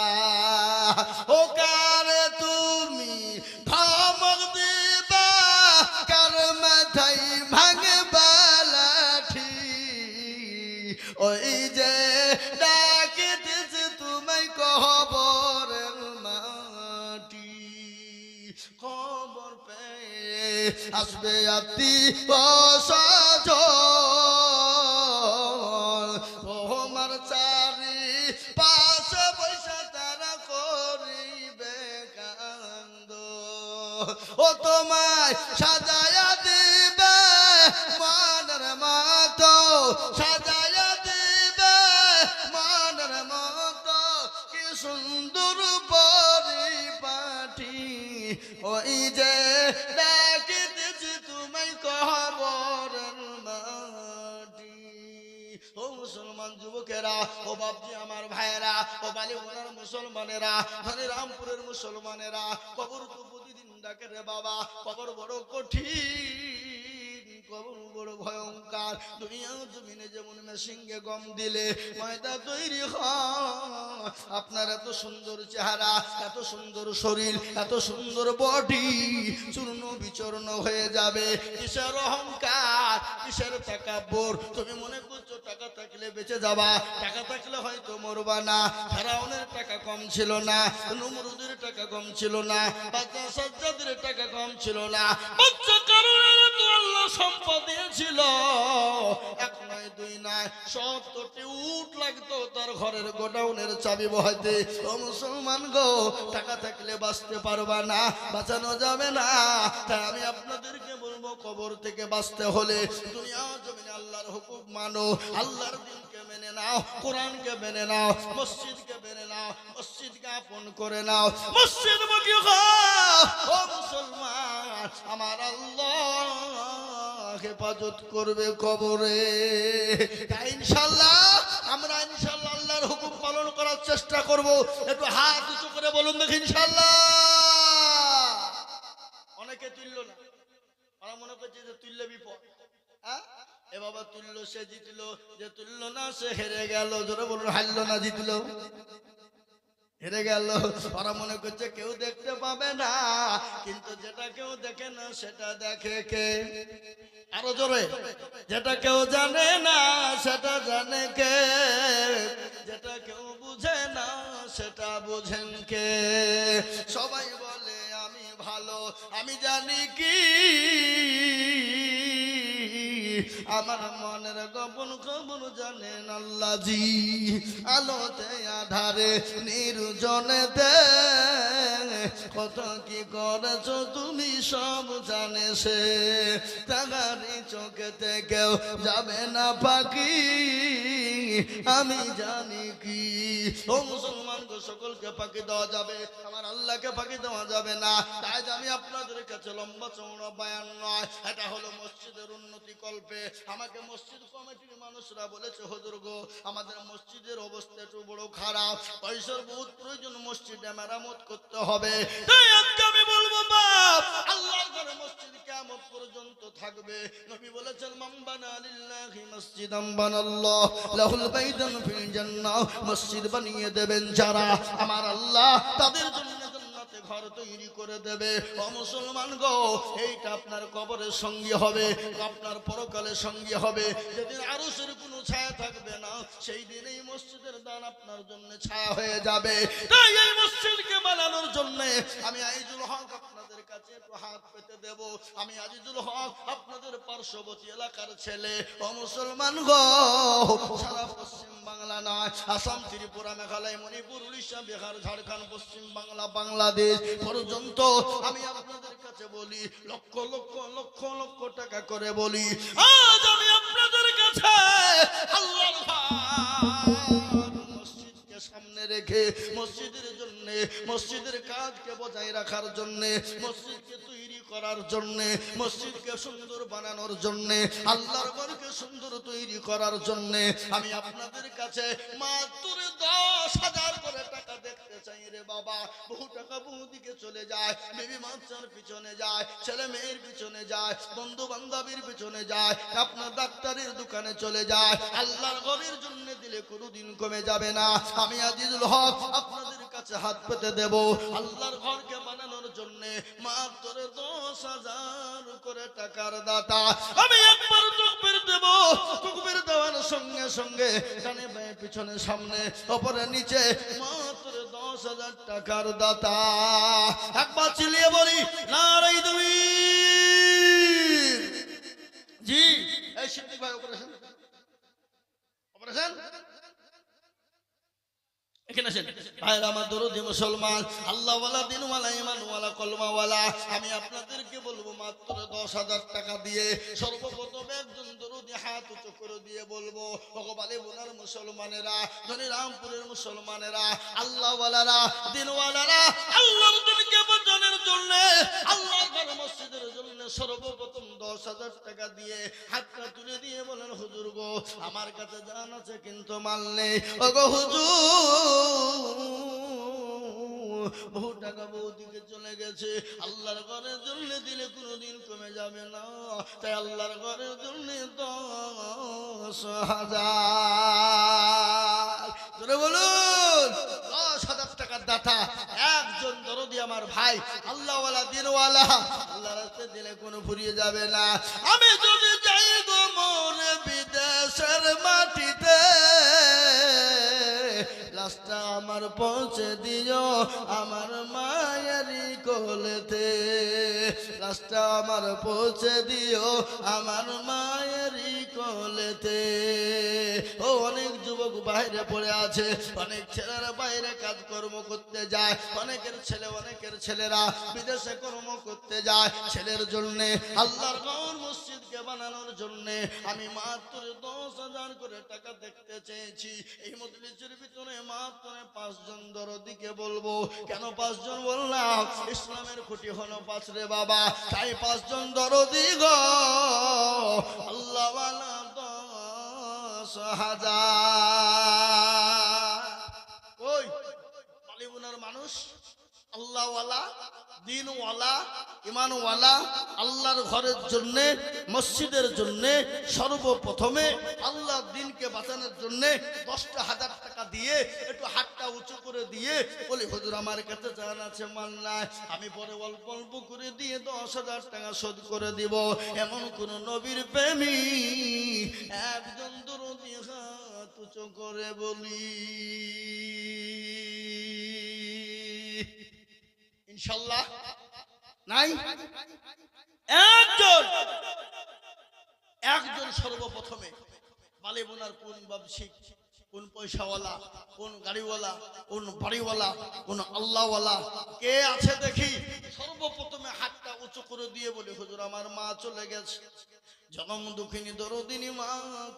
ও কারে তুমি ধমক দিবা, কার মাথায় ভাঙবা লাঠি, ওই যে ডাকিতেছে তোমায় কবরের মাটি, খবর পেয়ে আসবে আত্মীয়-স্বজন, তোমার চারি পাশে বৈশা তারা করিবে কান্দ, ও তোমায় সাজায়া দিবে মনের মতো, সাজায়া দিবে মনের মতো, কি সুন্দর পরিপাটি, ওই যে ডাকিতেছি তোমায় কবরের মাটি। ও মুসলমান যুবকেরা, ও বাপজি আমার ভাইয়েরা, ও বালিগোনার মুসলমানেরা, ধনী রামপুরের মুসলমানেরা, কবর তো প্রতিদিন ডাকে রে বাবা, কবর বড় কঠিন, কবর বড় ভয়ঙ্কর, দুনিয়া জমিনে যেমন মেশিনকে গম দিলে ময়দা তৈরি হয়, আপনার এত সুন্দর চেহারা, এত সুন্দর শরীর, এত সুন্দর বডি চূর্ণ বিচূর্ণ হয়ে যাবে, কিসের অহংকার, কিসের তাকাব্বুর, তুমি মনে করছো টাকা থাকলে বেঁচে যাবা, টাকা থাকলে হয়তো মরবা না, ফেরাউনের টাকা কম ছিল না, নমরুদের টাকা কম ছিল না, বাচ্চা সাজ্জাদের টাকা কম ছিল না, বাচ্চা কারণের তো আল্লাহ সম্পদ দিয়েছিল, 1 নয় দুই নয় 70টি উট লাগতো তার ঘরের গোডাউনের চাবি বহাইতে। ও মুসলমান গো, টাকা থাকলে বাঁচতে পারবা না, বাঁচানো যাবে না। তাই আমি আপনাদেরকে বলবো, কবর থেকে বাঁচতে হলে দুনিয়া জমিনে আল্লাহর হুকুম মানো, আল্লাহর দিনকে মেনে নাও, কোরআনকে মেনে নাও, মসজিদকে মেনে নাও, মসজিদকে আপন করে নাও, মসজিদ মুখী হও। ও মুসলমান, আমার আল্লাহ হেফাজত করবে কবরে। তাই ইনশাআল্লাহ আমরা ইনশাআল্লাহ আল্লাহর হুকুম পালন করার চেষ্টা করব। একটু হাত উঁচু করে বলুন দেখি ইনশাআল্লাহ। অনেকে তুললো না, ওরা মনে করছে যে তুললে বিপদ। হ্যাঁ, এ বাবা তুললো সে জিতলো, যে তুললো না সে হেরে গেল। জোরে বলুন, হারলো না জিতলো, হেরে গেল। ওরা মনে করছে কেউ দেখতে পাবে না, কিন্তু যেটা কেউ দেখে না সেটা দেখে কে? আরো জোরে, যেটা কেউ জানে না সেটা জানে কে? যেটা কেউ বুঝে না সেটা বুঝেন কে? সবাই বলে আমি ভালো, আমি জানি কি আমার মনের গোপন খবর জানেন আল্লাহজি। আলোতে আধারে নির্জনেতে কত কি করেছো তুমি সব জানে সে। তাগারি চোখেতে কেউ যাবে না পাখি, আমি জানি কি। ও মুসলমান গো, সকলকে ফাঁকি দেওয়া যাবে, আমার আল্লাহকে ফাঁকি দেওয়া যাবে না। তাই আমি আপনাদের কাছে লম্বা চৌড়া বয়ান নয়, এটা হলো মসজিদের উন্নতি কল্পে। আমাকে মসজিদ কমিটির মানুষরা বলেছে, হুজুর গো আমাদের মসজিদের অবস্থা একটু বড় খারাপ, পয়সার বহুত প্রয়োজন, মসজিদে মেরামত করতে হবে। তাই আজকে আমি বলবো বাপ, আল্লাহর ঘরে মসজিদ কিয়ামত পর্যন্ত থাকবে। নবী বলেছেন, মান বানা লিল্লাহি মসজিদান বানাল্লাহু লাহুল বাইতান ফিল জান্নাহ। মসজিদ বানিয়ে দেবেন যারা, আমার আল্লাহ তাদের জন্য জান্নাতে ঘর তৈরি করে দেবে। ও মুসলমান গো, এইটা আপনার কবরের সঙ্গী হবে, আপনার পরকালের সঙ্গী হবে। যেদিন আরশের কোনো ছায়া থাকবে না, সেই দিন এই মসজিদের দান আপনার জন্য ছায়া হয়ে যাবে। তাই এই মসজিদকে বানানোর জন্য আমি আজিজুল হক আপনাদের কাছে একটু হাত পেতে দেব। আমি আজিজুল হক আপনাদের পার্শ্ববর্তী এলাকার ছেলে। ও মুসলমান গো, সারা পশ্চিম বাংলা নয়, আসাম, ত্রিপুরা, মেঘালয়, মণিপুর, উড়িষ্যা, বিহার, ঝাড়খণ্ড, পশ্চিম বাংলা, বাংলাদেশ পর্যন্ত আমি আপনাদের কাছে বলি, লক্ষ লক্ষ লক্ষ লক্ষ টাকা করে বলি, আজ আমি আপনাদের কাছে আল্লাহর মসজিদকে সামনে রেখে মসজিদের জন্য, মসজিদের কাজকে বজায় রাখার জন্য, মসজিদকে তৈরি করার জন্য, মসজিদকে সুন্দর বানানোর জন্য, আল্লাহর ঘরকে সুন্দর তৈরি করার জন্য আমি আপনাদের কাছে মাত্র 10,000 করে টাকা দেখতে চাই রে বাবা। বহু টাকা বহু দিকে চলে যায়, বিবি বাচ্চার পিছনে যায়, ছেলে মেয়ের পিছনে যায়, বন্ধু বান্ধবীর পিছনে যায়, আপনার ডাক্তারের দোকানে চলে যায়। আল্লাহর ঘরের জন্য দিলে কোনোদিন কমে যাবে না। আমি আজিজুল হক আপনাদের কাছে হাত পেতে দেব, আল্লাহর ঘরকে বানানোর জন্য মাত্র 10,000 করে টাকার দাতা। আমি একবার তাকবীর দেব, তাকবীর দেওয়ার সঙ্গে সঙ্গে ডানে বাঁয়ে পিছনে সামনে উপরে নিচে মাত্র 10,000 টাকার দাতা। একবার চিল্লিয়ে বলি নারায়ে তাকবীর। জি, এই সিদ্দিক ভাই অপারেশন অপারেশন এখানে আসেন ভাইরা আমার দরদি মুসলমান, আল্লাহওয়ালা, দিনওয়ালা, ইমানওয়ালা, কলমাওয়ালা, আমি আপনাদেরকে বলবো মাত্র 10,000 টাকা দিয়ে সর্বপ্রথম একজন দরদি হাত উঁচু করে দিয়ে বলবো, ভগবানে বোনার মুসলমানেরা, ধনীরামপুরের মুসলমানেরা, আল্লাহওয়ালারা, দিনওয়ালারা, আল্লাহর দিনকে বাঁচানোর জন্য, আল্লাহর ঘর মসজিদের জন্য সর্বপ্রথম 10,000 টাকা দিয়ে হাতটা তুলে দিয়ে বলেন, হুজুর গো আমার কাছে জান আছে কিন্তু মাল নেই। ওগো হুজুর, বহু টাকা বহু দিকে চলে গেছে, আল্লাহর ঘরের জন্য দিলে কোনোদিন কমে যাবে না। তাই আল্লাহর ঘরের জন্য 10,000 বলুন, 10,000 টাকার দাতা একজন দরদি আমার ভাই, আল্লাহওয়ালা, দিনওয়ালা, আল্লাহর রাস্তায় দিলে কোনো ফুরিয়ে যাবে না। আমি যদি যাই গো মনে বিদেশের মাটিতে, লাশটা আমার পৌঁছে দিও আমার মায়েরই কোলেতে, লাশটা আমার পৌঁছে দিও আমার মায়েরই কোলে। বলেতে। ও অনেক যুবক বাইরে পড়ে আছে, অনেক ছেলেরা বাইরে কাজকর্ম করতে যায়, অনেকের ছেলেরা বিদেশে কর্ম করতে যায়। ছেলের জন্য আল্লাহর ঘর মসজিদকে বানানোর জন্য আমি মাত্র 10,000 করে টাকা দেখতে চেয়েছি। এই মজলিসের ভিতরে মাত্র 5 জন দরদিকে বলবো। কেন 5 জন বললাম? ইসলামের খুঁটি হলো 5 রে বাবা। তাই 5 জন দরদি গো, আল্লাহ ওয়ালা 10,000। ওই পালিগুনার মানুষ আল্লাহওয়ালা, দিনওয়ালা, ইমানওয়ালা, আল্লাহর ঘরের জন্য, মসজিদের জন্য সর্বপ্রথমে আল্লাহর দিনকে বাঁচানোর জন্য 10,000 টাকা দিয়ে একটু হাতটা উঁচু করে দিয়ে বলি, হুজুর আমার কাছে জান আছে, মাল নাই, আমি পরে অল্প অল্প করে দিয়ে 10,000 টাকা শোধ করে দিব। এমন কোন নবীর প্রেমিক একজন দরদি হাত উঁচু করে বলি ইনশাআল্লাহ নাই? একজন সর্বপ্রথমে বালিবোনার কোন ব্যবসায়িক, কোন পয়সাওয়ালা, কোন গাড়িওয়ালা, কোন বাড়িওয়ালা, কোন আল্লাহওয়ালা কে আছে দেখি সর্বপ্রথমে হাতটা উঁচু করে দিয়ে বলে, হুজুর আমার মা চলে গেছে, জনম দুঃখিনী দরদিনী মা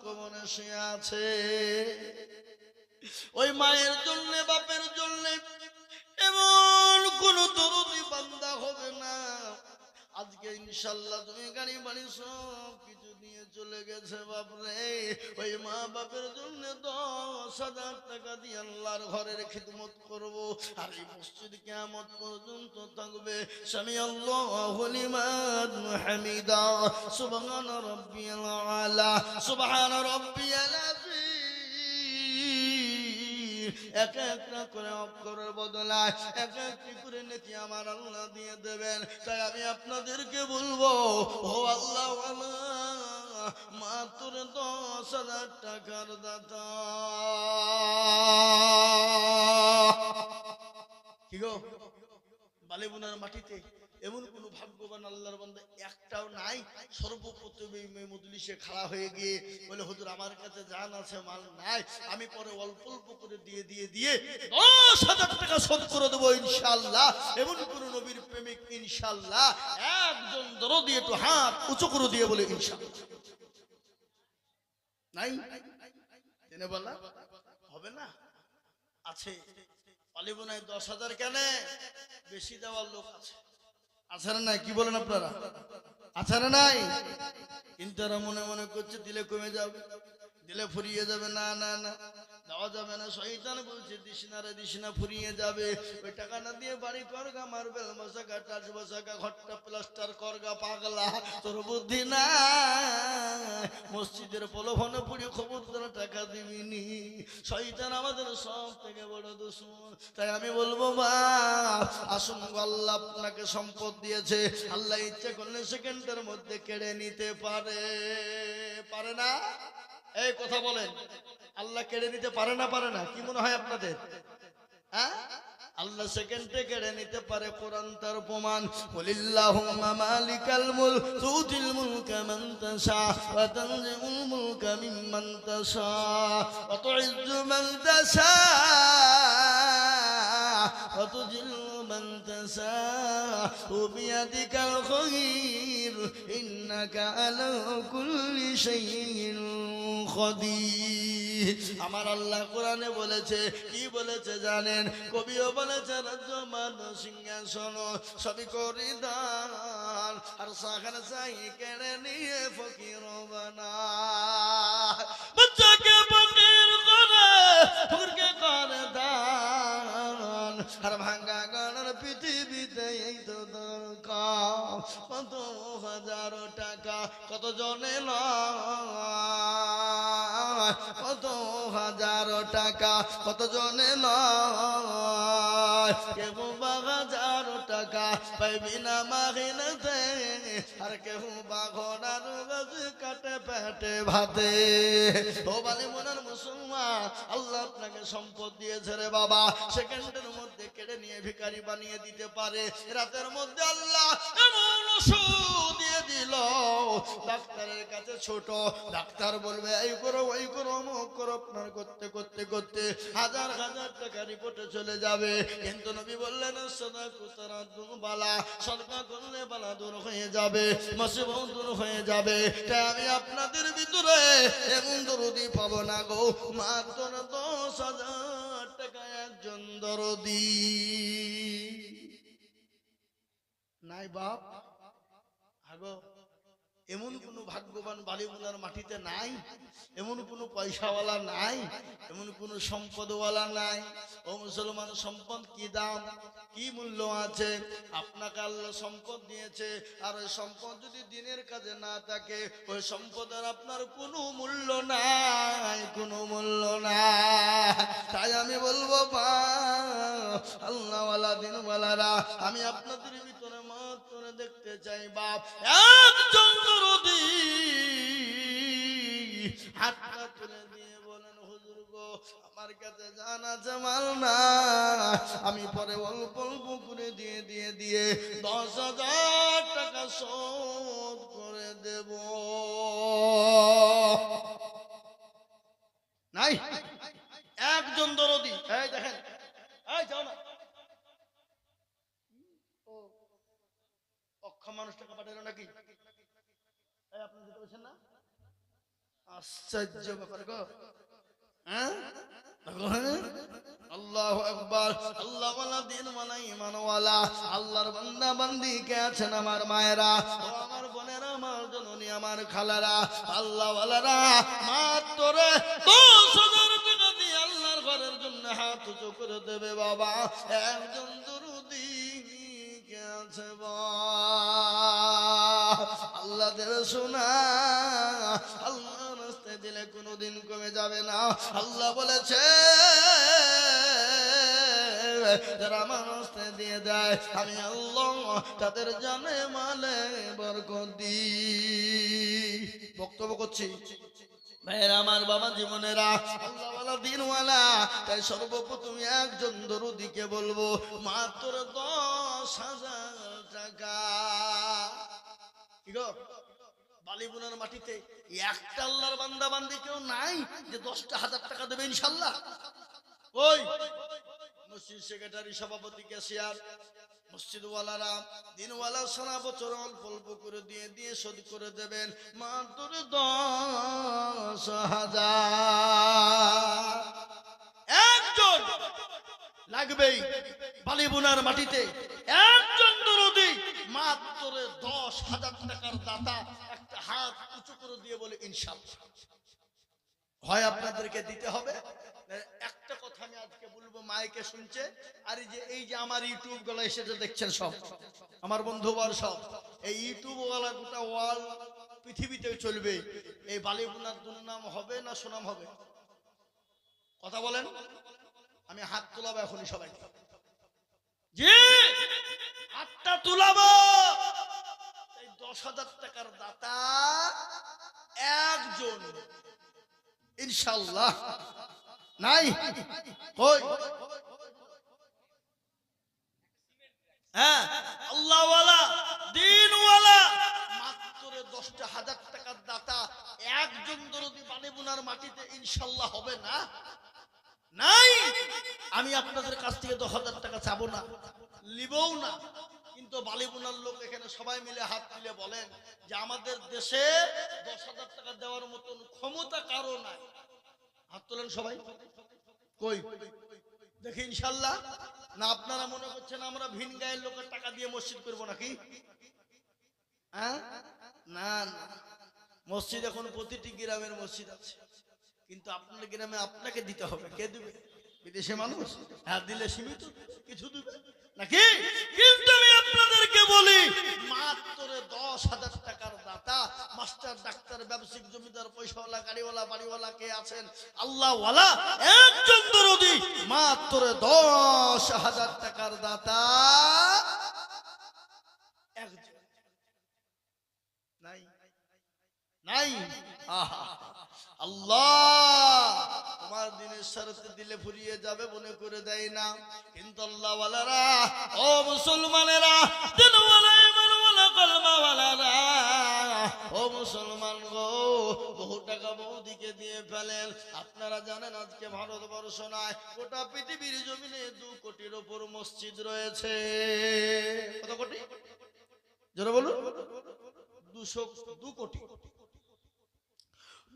কবরে শুয়ে আছে। ওই মায়ের জন্য, বাপের জন্য এমন কোন দরদি বান্দা হবে না আজকে ইনশাআল্লাহ তুমি গাড়ি বাড়ি সব কিছু নিয়ে চলে গেছে বাপরে। ওই মা বাপের জন্য 10,000 টাকা দিয়ে আল্লাহর ঘরের খিদমত করব। আর এই মসজিদ কিয়ামত পর্যন্ত থাকবে। সামি আল্লাহু লিমান হামিদা, সুবহান রাব্বিয়াল আলা, সুবহান রাব্বিয়াল আযীম। এক একটা করে অক্ষরের বদলায় এক একটি করে নেকি আমার আল্লাহ দিয়ে দেবেন। তাই আমি আপনাদেরকে বলবো, ও আল্লাহ মাত্র 10,000 টাকার দাতা। কি গো, বালিবোনার মাটিতে এমন কোন ভাগ্যবান আল্লাহর বান্দা একটাও নাই সর্বপ্রথম এই মজলিসে খাড়া হয়ে গিয়ে বলে, হুজুর আমার কাছে জান আছে, মাল নাই, আমি পরে অল্প অল্প করে দিয়ে 10,000 টাকা শোধ করে দেবো ইনশাআল্লাহ। এমন কোন নবীর প্রেমিক ইনশাআল্লাহ একজন দরদি একটু হাত উঁচু করে দিয়ে বলে ইনশাআল্লাহ নাই? জেনে বলা হবে না? আছে বালিবোনায় 10,000 কেন? বেশি দেওয়ার লোক আছে, আছে না নাই? কি বলেন আপনারা? আছে না নাই? কিন্তু এরা মনে মনে করছে দিলে কমে যাবে, দিলে ফুরিয়ে যাবে। না না না, দেওয়া যাবে না। শয়তান বলছে দিস না রে, দিস না, ফুরিয়ে যাবে। ওই টাকাটা দিয়ে বাড়ি করগা, মার্বেল বসাগা, টাচ বসাগা, ঘরটা প্লাস্টার করগা, পাগলা, তোর বুদ্ধি না। মসজিদের প্রলোভনে পুড়ে খবরদার টাকা দিবিনি। শয়তান আমাদের সব থেকে বড় দুশমন। তাই আমি বলবো মা আসুন, আল্লাহ আপনাকে সম্পদ দিয়েছে, আল্লাহ ইচ্ছা করলে সেকেন্ডের মধ্যে কেড়ে নিতে পারে। পারে না? এই কথা বলেন, আল্লাহ কেড়ে নিতে পারে না? পারে না? কি মনে হয় আপনাদের? হ্যাঁ, আল্লাহ সেকেন্ডে কেড়ে নিতে পারে। কোরআন তার প্রমাণ। কুলিল্লাহুম্মা মালিকাল মুলক তুতিল মুলকা মান তাশা ওয়া তানজিউল মুলকা মিম্মান তাশা ওয়া তুইজ্জু মান তাশা ওয়া তুযিল্লু মান তাশা বিয়াদিকাল খায়র ইন্নাকা আলা কুল্লি শাইইন কদির। আমার আল্লাহ কোরআনে বলেছে, কি বলেছে জানেন? কবিও বলেছে, রাজ্যমান সিংহাসন সবই করি দান, আর সাখান চাই কেড়ে নিয়ে ফকির বানায়। বাচ্চাকে ফকির করে, ফকিরকে করে দান, আর ভাঙ্গা গড়ার পৃথিবীতে এই তো দরকার। কত হাজারো টাকা কত জনে নয়, কত 10,000 টাকা, কতজনে নয় কেউ 1000 টাকা পাইবি না মাহিনাতে, আর কেউ বা ঘোড়ার গাছ কাটে পেটে ভাতে। ও বালি মনের মুসলমান, আল্লাহ আপনাকে সম্পদ দিয়েছে রে বাবা, সেকেন্ডের মধ্যে কেড়ে নিয়ে ভিখারি বানিয়ে দিতে পারে। রাতের মধ্যে আল্লাহ এমন ওষুধ দিয়ে দিল, ডাক্তারের কাছে ছোট, ডাক্তার বলবে এই করো ওই করো অমুক করো, আপনার করতে করতে করতে হাজার হাজার টাকা রিপোর্টে চলে যাবে। কিন্তু নবী বললেন সাদাকু তারাদুন বালা, সদকা করলে বালা দূর হয়ে যাবে, মুসিবত দূর হয়ে যাবে। তাই আমি আপনাদের ভিতরে এমন দরদি পাবো না গো, মাত্র 10,000 টাকা একজন দরদি নাই বাপ। আগো এমন কোন ভাগ্যবান বালিগুনার মাটিতে নাই, এমন কোন পয়সাওয়ালা নাই, এমন কোন সম্পদওয়ালা নাই। ও মুসলমান, সম্পদ কি দাম, কি মূল্য আছে? আপনাকে আল্লাহ সম্পদ দিয়েছে, আর ওই সম্পদ যদি দিনের কাজে না থাকে, ওই সম্পদের আপনার কোনো মূল্য নাই, কোনো মূল্য নাই। তাই আমি বলবো বা আল্লাহওয়ালা দিনওয়ালারা, আমি আপনাদের ভিতরে মাত্র দেখতে চাই বাপ একজন দরদি হাতটা তুলে দিয়ে বলেন হুজুর গো, আমার কাছে জান আছে মাল না, আমি পরে অল্প অল্প করে দিয়ে দিয়ে দিয়ে 10,000 টাকা শোধ করে দেব। নাই একজন দরদি, এই দেখেন, এই যাও না, অক্ষম মানুষ টাকা পাঠালো নাকি? আপনি দিতে পারছেন না? আশ্চর্য ব্যাপার গো। হ্যাঁ, আল্লাহু আকবার। আল্লাহ ওয়ালা দিন ওয়ালা ঈমান ওয়ালা আল্লাহর বান্দা বান্দি কে আছেন আমার মায়েরা, ও আমার বোনেরা, আমার জননী, আমার খালারা, আল্লাহ ওয়ালারা, মাত্র 10,000 টাকা দিয়ে আল্লাহর ঘরের জন্য হাত উঁচু করে দেবে বাবা। একজন দরুদি কে আছে আল্লাহ দেবে শোনা, আল্লাহ রাস্তায় দিলে কোনোদিন কমে যাবে না। আল্লাহ বলেছে যারা আমার রাস্তায় দিয়ে দেয়, আমি আল্লাহ তাদের জানে মালে বরকত দিই। বক্তব্য করছি ভাইয়েরা, আমার বাবা জীবনেরা, আল্লাহওয়ালা দিনওয়ালা, তাই সর্বপ্রথম একজন দরুদিকে বলবো মাত্র 10,000 টাকা। কি গো, বালিগুনার মাটিতে একটা আল্লাহর বান্দা বান্দি কেউ নাই যে 10,000 টাকা দেবে ইনশাল্লাহ? ওই মসজিদ সেক্রেটারি, সভাপতি, ক্যাশিয়ার, মসজিদওয়ালারা, দিনওয়ালা সারা বছর অল্প অল্প করে দিয়ে দিয়ে শোধ করে দেবেন মাত্র 10,000। একজন লাগবেই বালিগুনার মাটিতে, একজন দরদি মাত্র 10,000 টাকার দাতা একটা হাত উঁচু করে দিয়ে বলে ইনশাআল্লাহ। হয় আপনাদেরকে দিতে হবে। একটা কথা আমি আজকে বলবো, মাইকে শুনছে, আর এই যে আমার ইউটিউব গুলো এসে দেখছেন সব আমার বন্ধুবার, সব এই ইউটিউব ওয়ালা গোটা ওয়াল পৃথিবীতে চলবে, এই বালিগুনার দুর্নাম হবে না সুনাম হবে? কথা বলেন। আমি হাত তোলাবো এখনই, সবাই জি হাতটা তুলাবো। এই 10,000 টাকার দাতা একজন ইনশাআল্লাহ নাই। কই? হ্যাঁ, আল্লাহওয়ালা দিনওয়ালা মাত্র 10,000 টাকার দাতা একজন দরদি বালিগুনার মাটিতে ইনশাআল্লাহ হবে না? নাই। আমি আপনাদের কাছ থেকে 10,000 টাকা চাবো না, লিবও না, কিন্তু বালিগুনার লোক এখানে সবাই মিলে হাত তুলে বলেন যে আমাদের দেশে 10,000 টাকা দেওয়ার মতন ক্ষমতা কারো নাই। হাত তোলেন সবাই। কই দেখি ইনশাআল্লাহ। না আপনারা মনে করছেন আমরা ভিন গায়ের লোকের টাকা দিয়ে মসজিদ করবো নাকি? হ্যাঁ, না না, মসজিদ এখন প্রতিটি গ্রামের মসজিদ আছে, কিন্তু আপনার গ্রামে আপনাকে দিতে হবে। কে দিবে? বিদেশে মানুষ? হ্যাঁ, দিলে সীমিত কিছু দিবে, নাকি? কিন্তু আমি আপনাদেরকে বলি মাত্র 10,000 টাকার দাতা, মাস্টার, ডাক্তার, ব্যবসায়িক, জমিদার, পয়সাওয়ালা, গাড়িওয়ালা, বাড়িওয়ালা কে আছেন? আল্লাহওয়ালা একজন দরদি, মাত্র 10,000 টাকার দাতা একজন নাই, নাই। আহা, আল্লাহ তোমার দিনের শরতে দিলে ফুরিয়ে যাবে মনে করে দেয় না। কিন্তু আল্লাহ ওয়ালারা, ও মুসলমানেরা, দিনওয়ালা, ইমানওয়ালা, কলমাওয়ালারা, ও মুসলমান গো, বহু টাকা বৌদিকে দিয়ে ফেলেন। আপনারা জানেন আজকে ভারতবর্ষ নয়, গোটা পৃথিবীর জমিনে 2 কোটির উপর মসজিদ রয়েছে। কত কোটি? জোরে বলুন। 2 কোটি।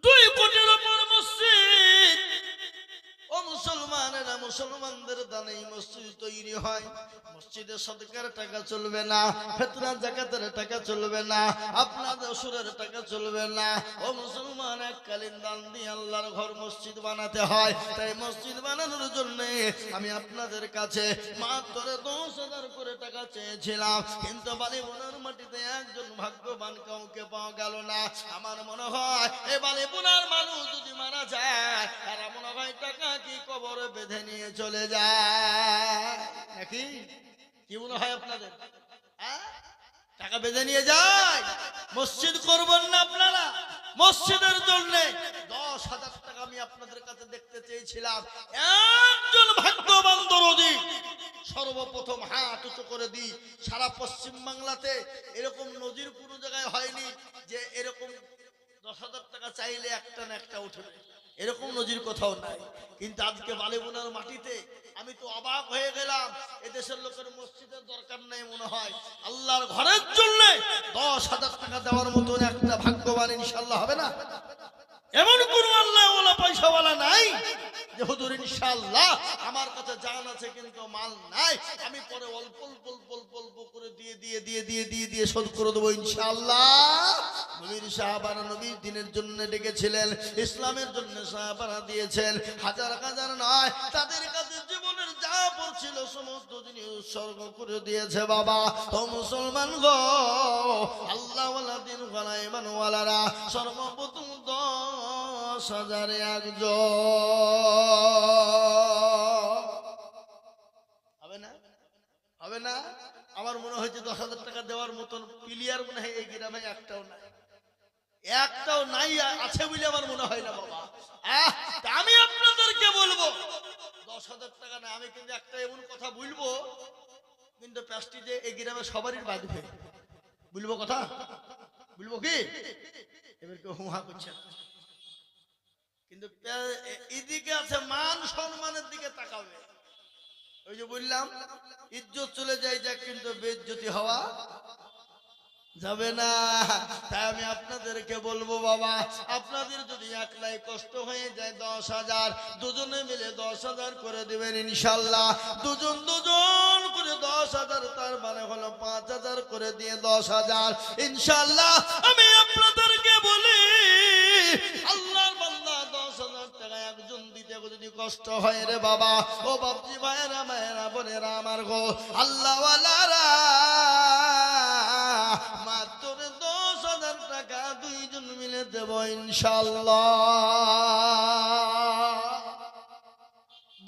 2 কোটির উপর মসজিদ। ও মুসলমানেরা, মুসলমানদের দানে মসজিদ তৈরি হয়। মসজিদে সদকার টাকা চলবে না, ফিতরা যাকাতের টাকা চলবে না, আপনাদের অসুরের টাকা চলবে না। ও মুসলমান, এককালীন দান দিয়ে আল্লাহর ঘর মসজিদ বানাতে হয়। তাই মসজিদ বানানোর জন্য আমি আপনাদের কাছে মাত্র 10,000 করে টাকা চেয়েছিলাম। কিন্তু বালিবোনার মাটিতে একজন ভাগ্যবান কাউকে পাওয়া গেল না। আমার মনে হয় এই বালিবোনার মানুষ যদি মারা যায়, তারা মনে হয় টাকা কি কবরে বেঁধে নিয়ে চলে যায় নাকি? কি মনে হয় আপনাদের? টাকা বেঁধে নিয়ে যায়। মসজিদ করবেন না আপনারা? মসজিদের জন্য 10,000 টাকা আমি আপনাদের কাছে দেখতে চেয়েছিলাম। একজন ভাগ্যবান দরদি সর্বপ্রথম হাত উঁচু করে দিই। সারা পশ্চিম বাংলাতে এরকম নজির কোনো জায়গায় হয়নি যে এরকম 10,000 টাকা চাইলে একটা না একটা উঠবে, এরকম নজির কোথাও নাই। কিন্তু আজকে বালিবোনার মাটিতে আমি তো অবাক হয়ে গেলাম। এদেশের লোকের মসজিদের দরকার নেই মনে হয়, আল্লাহর ঘরের জন্য 10,000 টাকা দেওয়ার মতন একটা ভাগ্যবান ইনশাআল্লাহ হবে না? এমন কোন আল্লাহওয়ালা পয়সাওয়ালা নাই যে হুজুর ইনশাআল্লাহ আমার কাছে জান আছে কিন্তু মাল নাই, আমি পরে অল্প অল্প অল্প অল্প করে দিয়ে শোধ করে দেবো ইনশাআল্লাহ। নবীর সাহাবারা নবীর দিনের জন্য ডেকেছিলেন, ইসলামের জন্য সাহাবারা দিয়েছেন হাজার হাজার নয়, তাদের কাছে জীবনের যা পড়ছিল সমস্ত জিনিস উৎসর্গ করে দিয়েছে। বাবা ও মুসলমান গো, আল্লাহওয়ালা দিনওয়ালা ইমানওয়ালারা সর্বপ্রথম 10,000 একজন হবে না? হবে না? আমার মনে হয়েছে 10,000 টাকা দেওয়ার মতন প্লেয়ার মনে হয় এই গ্রামে একটাও নাই, একটাও নাই। আছে বলে আমার মনে হয় না বাবা। আমি আপনাদেরকে বলবো 10,000 টাকা না, আমি কিন্তু একটা এমন কথা বলবো কিন্তু প্যাস্টিজে এই গ্রামে সবারই বাঁধবে। বলবো কথা, বলবো কি? এবার কেউ হুহা করছে কিন্তু এদিকে আছে মান সম্মানের দিকে তাকাবে। ওই যে বললাম ইজ্জত চলে যায় যাক, কিন্তু বেইজ্জতি হওয়া যাবে না। তাই আমি আপনাদেরকে বলবো বাবা, আপনাদের যদি একলাই কষ্ট হয়ে যায় 10,000, দুজনে মিলে 10,000 করে দিবেন ইনশাআল্লাহ। দুজন করে 10,000, তার মানে হলো 5,000 করে দিয়ে 10,000 ইনশাআল্লাহ। আমি আপনাদেরকে বলি আল্লাহর বান্দা 10,000 টাকা একজন দিতে যদি কষ্ট হয় রে বাবা, ও বাপজি ভাইয়েরা, মায়েরা, বোনেরা আমার গো, আল্লাহওয়ালারা মাত্র 10,000 টাকা দুইজন মিলে দেব ইনশাআল্লাহ।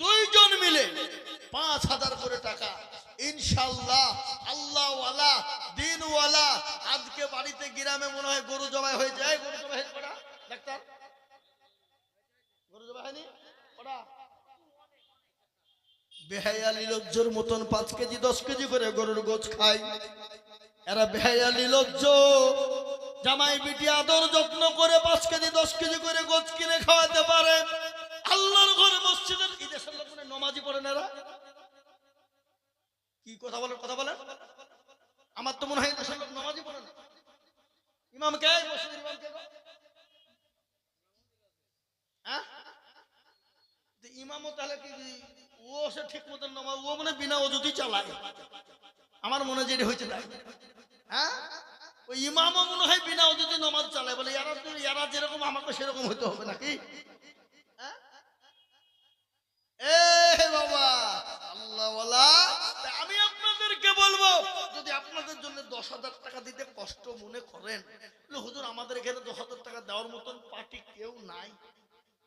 দুইজন মিলে 5,000 করে টাকা ইনশাআল্লাহ। আল্লাহওয়ালা দিনওয়ালা আজকে বাড়িতে গ্রামে মনে হয় গরু জবাই হয়ে যায়। গরু জবাই হয়ে পড়া ডাক্তার, গরু জবাই হয়নি ওরা বেহায়ালি লজ্জর মতন 5 কেজি 10 কেজি করে গরুর গোছ খায়। এরা বেহায়ালি লজ্জ জামাই বিটি আদর যত্ন করে 5 কেজি 10 কেজি করে গোছ কিনে খাওয়াতে পারে। আল্লাহর ঘরে মসজিদের ঈদের লোক নমাজি পড়ে না। এরা কি কথা বলেন? কথা বলেন। আমার তো মনে হয় দেশের লোক নমাজি পড়ে না। ইমাম কে? মসজিদের ইমাম কে? হ্যাঁ, ইমামও তাহলে কি ও সে ঠিক মতন নামাজ ও মানে বিনা অজুতি চালায়। আমার মনে যেটা হয়েছে তাই। হ্যাঁ, ওই ইমামও মনে হয় বিনা অজুতি নামাজ চালায়। বলে এরা যেরকম আমাকে সেরকম হইতে হবে নাকি? এ বাবা আল্লাহওয়ালা, আমি আপনার আপনাদের জন্য 10,000 টাকা দিতে কষ্ট মনে করেন, হুজুর আমাদের এখানে 10,000 টাকা দেওয়ার মতন পার্টি কেউ নাই,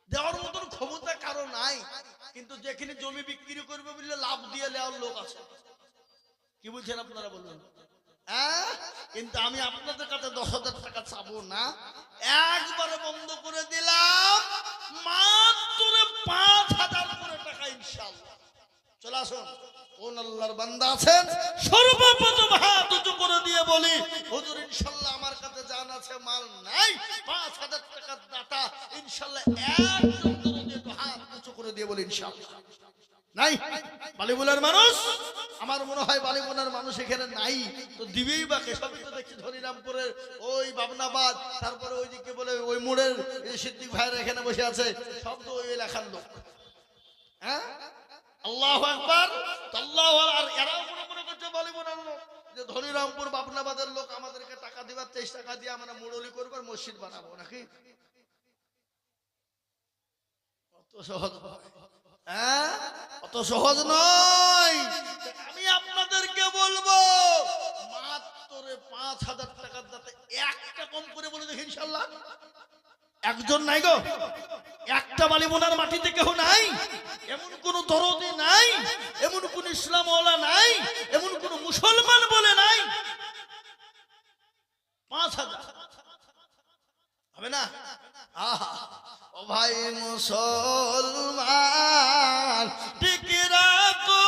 দেওয়ার মতন ক্ষমতা কারো নাই, কিন্তু যেখানে জমি বিক্রি করবে বললে লাভ দিয়ে নেওয়ার লোক আছে। কি বলছেন আপনারা বলুন? কিন্তু আমি আপনাদের কাছে 10,000 টাকা চাবো না, একবারে বন্ধ করে দিলাম, মাত্র 5,000 করে টাকা ইনশাআল্লাহ। চলে আসুন, কোন আল্লাহর বান্দা আছেন সর্বপ্রথম হাত উঁচু করে দিয়ে বলি, হুজুর ইনশাআল্লাহ আমার কাছে জান আছে মাল নাই, 5,000 টাকার দাতা ইনশাআল্লাহ একদম দিয়ে তো হাত উঁচু করে দিয়ে বলি ইনশাআল্লাহ। নাই বালিবুলার মানুষ, আমার মনে হয় বালিবুলার মানুষ এখানে নাই, তো দিবেই বাকে। সবই তো দেখছি ধনিরামপুরের ওই বাবনাবাদ, তারপরে ওই দিকে বলে ওই মোড়ের সিদ্দিক ভাইরা এখানে বসে আছে, সব তো ওই এলাকার লোক। হ্যাঁ, আল্লাহু আকবার, আল্লাহু আকবার। আর এরাও মনে করছে বালিবুলার লোক যে ধনিরামপুর বাবনাবাদের লোক আমাদেরকে টাকা দিবার 23 টাকা দিয়ে আমরা মুরলি করবো আর মসজিদ বানাবো নাকি? অত সহজ অত সহজ নয়। আমি আপনাদেরকে বলবো মাত্র 5,000 টাকার দাতে একটা কম করে বলে দেখি ইনশাআল্লাহ। একজন নাই গো, একটা বালিবোনার মাটিতে কেউ নাই, এমন কোন দরদি নাই, এমন কোন ইসলামওয়ালা নাই, এমন কোন মুসলমান বলে নাই। 5,000 হবে না? আহা, ও ভাই মুসলমান টিকে রাখো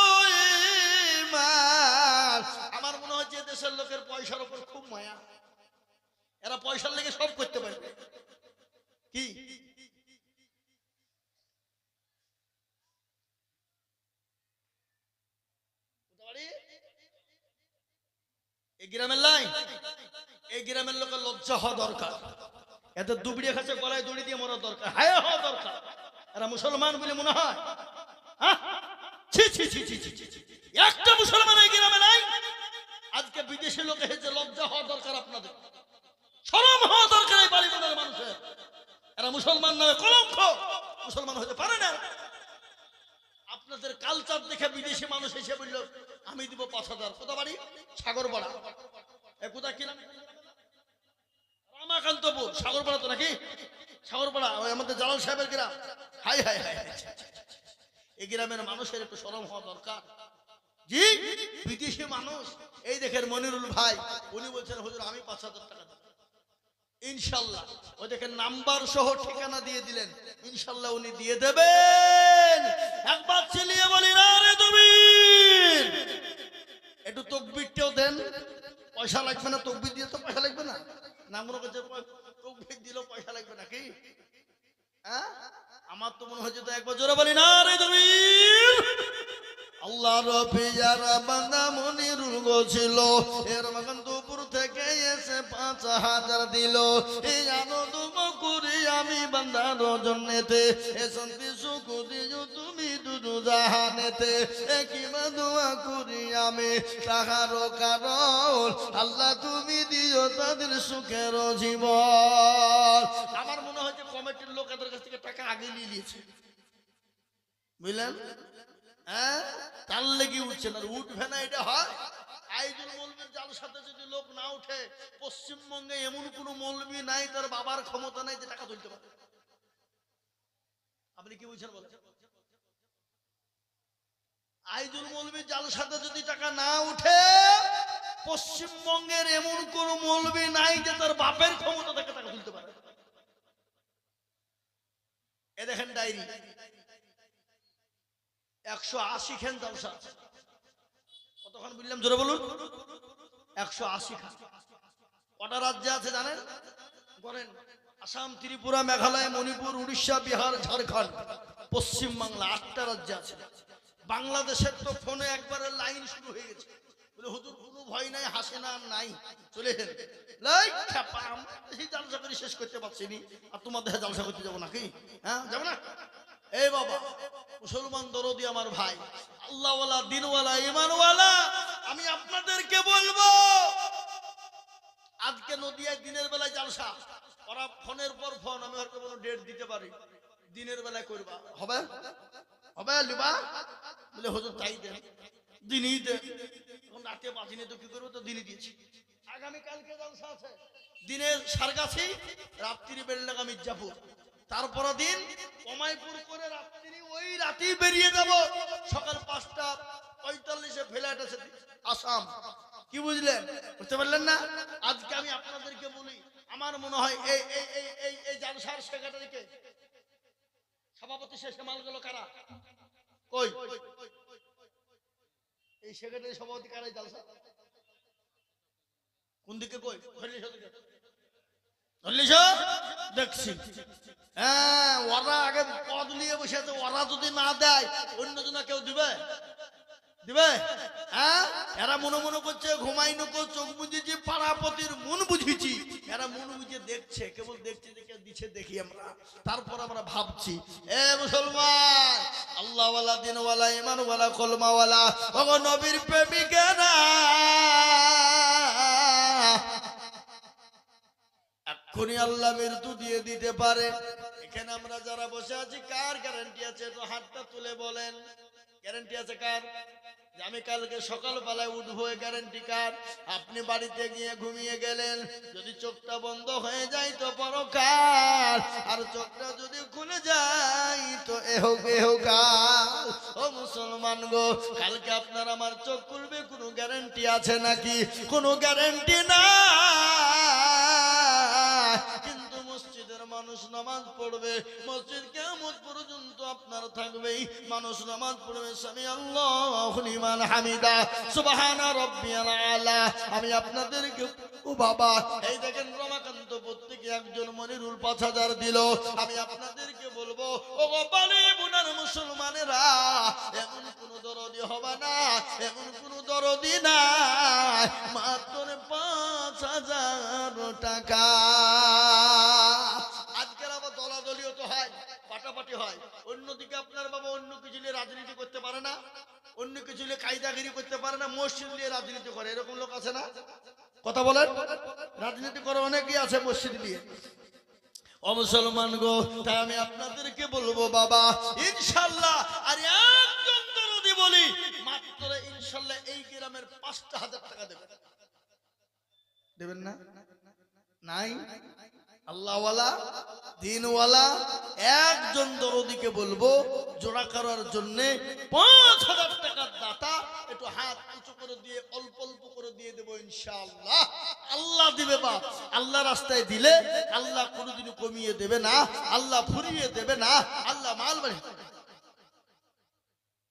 ঈমান। আমার মনে হয় যে দেশের লোকের পয়সার উপর খুব মায়া, এরা পয়সার লেগে সব করতে পারবে। কি এই গ্রামের লাই, এই গ্রামের লোকের লজ্জা হওয়া দরকার, এত দুবড়িয়ে খাচ্ছে গলায় দড়ি দিয়ে মরার দরকার, হায়া হওয়া দরকার। এরা মুসলমান বলে মনে হয়? একটা মুসলমান এই গ্রামে নাই। আজকে বিদেশি লোক এসেছে, লজ্জা হওয়া দরকার আপনাদের, শরম হওয়া দরকার এই বালিবোনার মানুষের। এরা মুসলমান নয়, কলঙ্ক, মুসলমান হতে পারে না। আপনাদের কালচার দেখে বিদেশি মানুষ এসে বলল আমি দিব 5,000। কোথা বাড়ি? সাগরপাড়া। কোথায় কি নাম? রামাকান্তপুর। সাগরপাড়া তো নাকি? সাগরপাড়া ওই আমাদের জালাল সাহেবের গ্রাম। হাই হাই হাই, এই গ্রামের মানুষের একটু শরম হওয়া দরকার। জি, বিদেশি মানুষ। এই দেখেন মনিরুল ভাই, উনি বলছেন হুজুর আমি 5,000 টাকা দেব ইনশাল্লাহ। ওই দেখেন নাম্বার সহ ঠিকানা দিয়ে দিলেন, ইনশাল্লাহ উনি দিয়ে দেবেন। একবার চিলিয়ে বলি না রে তুমি, একটু তকবীরটাও দেন। পয়সা লাগবে না, তকবীর দিয়ে তো পয়সা লাগবে না। না মনে করছে তকবীর দিলেও পয়সা লাগবে নাকি? হ্যাঁ, আমার তো মনে হচ্ছে তো একবার জোরে বলি না রে তুমি। আল্লাহ রবিয়ার বান্দা মনিরুল গো ছিল, এর মাকান্তপুর থেকে এসে 5,000 দিল। এই আনন্দ করি আমি বান্দার জন্যতে, এ শান্তি সুখ দিও তুমি দুদু জাহানেতে। কিবা দোয়া করি আমি তাহারও কারণ, আল্লাহ তুমি দিও তাদের সুখের জীবন। আমার মনে হয় যে কমিটির লোক এদের কাছ থেকে টাকা আগে নিয়ে নিয়েছে, বুঝলেন? হ্যাঁ, তার লেগে উঠছে না, উঠবে না এটা হয়। আইজুল মৌলবীর জালসাতে যদি লোক না উঠে, পশ্চিমবঙ্গে এমন কোন মৌলবী নাই তার বাবার ক্ষমতা নাই যে টাকা তুলতে পারে। আপনি কি বুঝছেন বলেন? আইজুল মৌলবীর জালসাতে যদি টাকা না উঠে, পশ্চিমবঙ্গের এমন কোন মৌলবী নাই যে তার বাপের ক্ষমতা থেকে টাকা তুলতে পারে। এ দেখেন ডায়েরি 180 খান জালসা। কতক্ষণ বললাম জোরে বলুন? 180 খান। কটা রাজ্যে আছে জানেন? করেন, আসাম, ত্রিপুরা, মেঘালয়, মণিপুর, উড়িষ্যা, বিহার, ঝাড়খণ্ড, পশ্চিম বাংলা, 8টা রাজ্যে আছে। বাংলাদেশের তো ফোনে একবারে লাইন শুরু হয়ে গেছে, বলে হুজুর কোনো ভয় নাই, হাসিনা নাই, চলে জালসা করে শেষ করতে পারছি নি, আর তোমার দেহে জালসা করতে যাবো নাকি? হ্যাঁ, যাবো না? এই বাবা মুসলমান দরদি আমার ভাই, আল্লাহওয়ালা, দিনওয়ালা, ইমানওয়ালা, আমি আপনাদেরকে বলবো আজকে নদিয়ায় দিনের বেলায় জালসা, ওরা ফোনের পর ফোন, আমি হয়তো কোনো ডেট দিতে পারি, দিনের বেলায় করবা, হবে হবে লিবা বলে হুজুর তাই দেন, দিনই দেন। রাতে বাজিনি তো কি করবো, তো দিনে দিয়েছি। আগামীকালকে জলসা আছে, দিনে সারগাছি, রাত্রি বেলডাঙ্গা মির্জাপুর, তারপর দিন অমাইপুর করে রাত্রি ওই রাতেই বেরিয়ে যাব। সকাল 5:45 ফ্লাইট আছে আসাম। কি বুঝলেন, বুঝতে পারলেন না? আজকে আমি আপনাদেরকে বলি, আমার মনে হয় এই এই এই এই এই জালসার সেক্রেটারিকে সভাপতি শেষে মালগুলো কারা? কই এই সেক্রেটারি সভাপতি কারা? জালসা কোন দিকে? কই দেখছি। হ্যাঁ, ওরা আগে পদ নিয়ে বসে আছে, ওরা যদি না দেয় অন্যজন কেউ দিবে? দিবে? হ্যাঁ, এরা মনে মনে করছে ঘুমাই নকো, চোখ বুঝেছি, পাড়াপতির মন বুঝেছি। এরা মন বুঝে দেখছে, কেবল দেখছে, দেখে দিচ্ছে, দেখি আমরা, তারপর আমরা ভাবছি। এ মুসলমান, আল্লাহওয়ালা, দিনওয়ালা, ইমানওয়ালা, কলমাওয়ালা, ওগো নবীর প্রেমিকেরা, এক্ষুনি আল্লাহ মৃত্যু দিয়ে দিতে পারে। এখানে আমরা যারা বসে আছি, কার গ্যারান্টি আছে? তো হাতটা তুলে বলেন, গ্যারান্টি আছে কার যে আমি কালকে সকালবেলায় উঠবো? গ্যারান্টি কার? আপনি বাড়িতে গিয়ে ঘুমিয়ে গেলেন, যদি চোখটা বন্ধ হয়ে যায় তো পরকাল, আর চোখটা যদি খুলে যায় তো এহকাল। ও মুসলমান গো, কালকে আপনার আমার চোখ খুলবে, কোনো গ্যারান্টি আছে নাকি? কোনো গ্যারান্টি না। কিন্তু মসজিদের মানুষ নামাজ পড়বে, মসজিদ কিয়ামত পর্যন্ত আপনার থাকবেই। মানুষ নামাজ পড়বে, সামি আল্লাহু লিমান হামিদা, সুবহানা রাব্বিয়াল আলা। আমি আপনাদেরকে, ও বাবা, এই দেখেন রমাকান্ত প্রত্যেকে একজন মনিরুল 5000 দিল। আমি আপনাদেরকে বলবো, ও বাবারে বুনার মুসলমানেরা, এমন কোন দরদি হবে না, এমন কোন দরদি না, মাত্র 5000 টাকা। আজকের আবার দলাদলিও তো হয়, পাটাপাটি হয়। অন্যদিকে আপনার বাবা অন্য কিছু নিয়ে রাজনীতি করতে পারে না, অন্য কিছু নিয়ে কায়দাগিরি করতে পারে না, মসজিদ নিয়ে রাজনীতি করে। এরকম লোক আছে না? কথা বলেন, রাজনীতি করে অনেকেই আছে মসজিদ নিয়ে। ও মুসলমান গো, তাই আমি আপনাদেরকে বলবো বাবা, ইনশাআল্লাহ আর একজন দরদি বলি, মাত্র ইনশাআল্লাহ এই গ্রামের 5000 টাকা দেবেন। দেবেন না? নাই? আল্লাহওয়ালা, দিনওয়ালা একজন দরদিকে বলবো জোড়া করার জন্য 5000 টাকার দাতা একটু হাত উঁচু করে দিয়ে অল্প অল্প করে দিয়ে দেবো ইনশাআল্লাহ। আল্লাহ দিবে বাপ, আল্লাহ রাস্তায় দিলে আল্লাহ কোনোদিন কমিয়ে দেবে না, আল্লাহ ফুরিয়ে দেবে না, আল্লাহ মাল বাড়ি।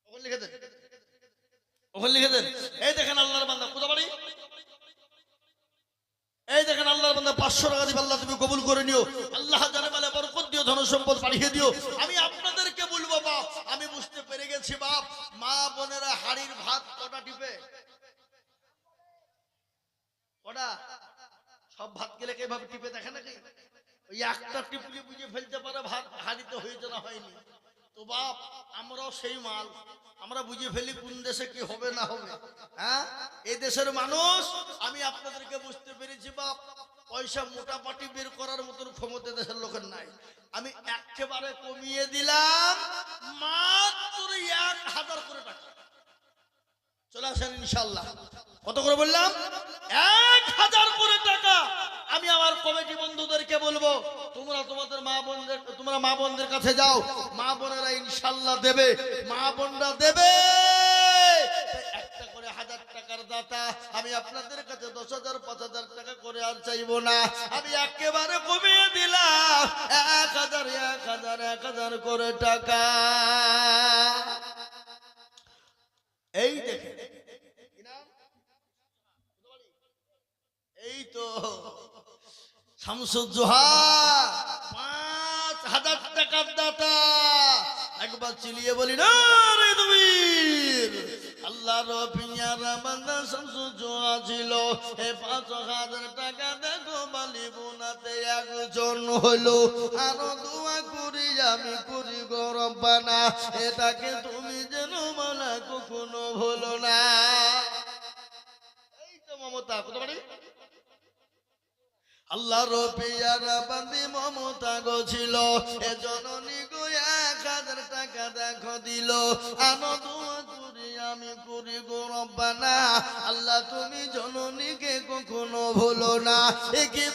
ওখানে লিখে দেন, ওখানে লিখে দেন। এই দেখেন আল্লাহর বান্দা, কোথা বাড়ি? এই দেখেন আল্লাহর বান্দা 500 টাকা দিবে, আল্লাহ তুমি কবুল করে নিও, আল্লাহ জানে মালে বরকত দিও, ধন সম্পদ বাড়িয়ে দিও। আমি আপনাদেরকে বলবো বাপ, আমি বুঝতে পেরে গেছি বাপ, মা বোনেরা হাড়ির ভাত কটা টিপে? কটা? সব ভাত গেলে কিভাবে টিপে দেখে নাকি? ওই একটা টিপলি বুঝে ফেলতে পারে ভাত হাড়িতে হয়েছে না হয়নি। তো বাপ, আমরাও সেই মাল, আমরা বুঝে ফেলি কোন দেশে কি হবে না হবে। হ্যাঁ, এই দেশের মানুষ, আমি আপনাদেরকে বুঝতে পেরেছি বাপ, পয়সা মোটাপাটি বের করার মতন ক্ষমতা দেশের লোকের নাই। আমি একেবারে কমিয়ে দিলাম, মাত্র 1000 করে টাকা। চলে আসেন ইনশাআল্লাহ। কত করে বললাম? 1000 করে টাকা। আমি আমার কমিটি বন্ধুদেরকে বলবো, তোমরা তোমাদের মা বোনদের কাছে যাও, মা বোনেরা ইনশাআল্লাহ দেবে, মা বোনরা দেবে। একটা করে 1000 টাকার দাতা আমি আপনাদের কাছে 10,000 5000 টাকা করে আর চাইবো না, আমি একেবারে কমিয়ে দিলাম 1000 করে টাকা। এই দেখেন, এই তো শামসুজ্জোহা 5000 টাকার দাতা। একবার চিলিয়ে বলি না রে তুমি, আল্লাহর পিয়ারা বান্দা শামসুজ্জোহা ছিল। এই 5000 টাকা দেখো বালি বোনাতে একজন হলো, আরো দোয়া করি আমি করি গো রব্বানা, এটাকে তুমি যেন মানা কখনো ভুলো না। এই তো মমতা, কত বাড়ি? আল্লাহর পেয়ারা বান্দি মমতা গো ছিল, এ জননী গো 1000 টাকা দেখো দিল, আনো দোয়া করি আমি করি গো রব্বানা, আল্লাহ কখনো ভুলো না, একেবারে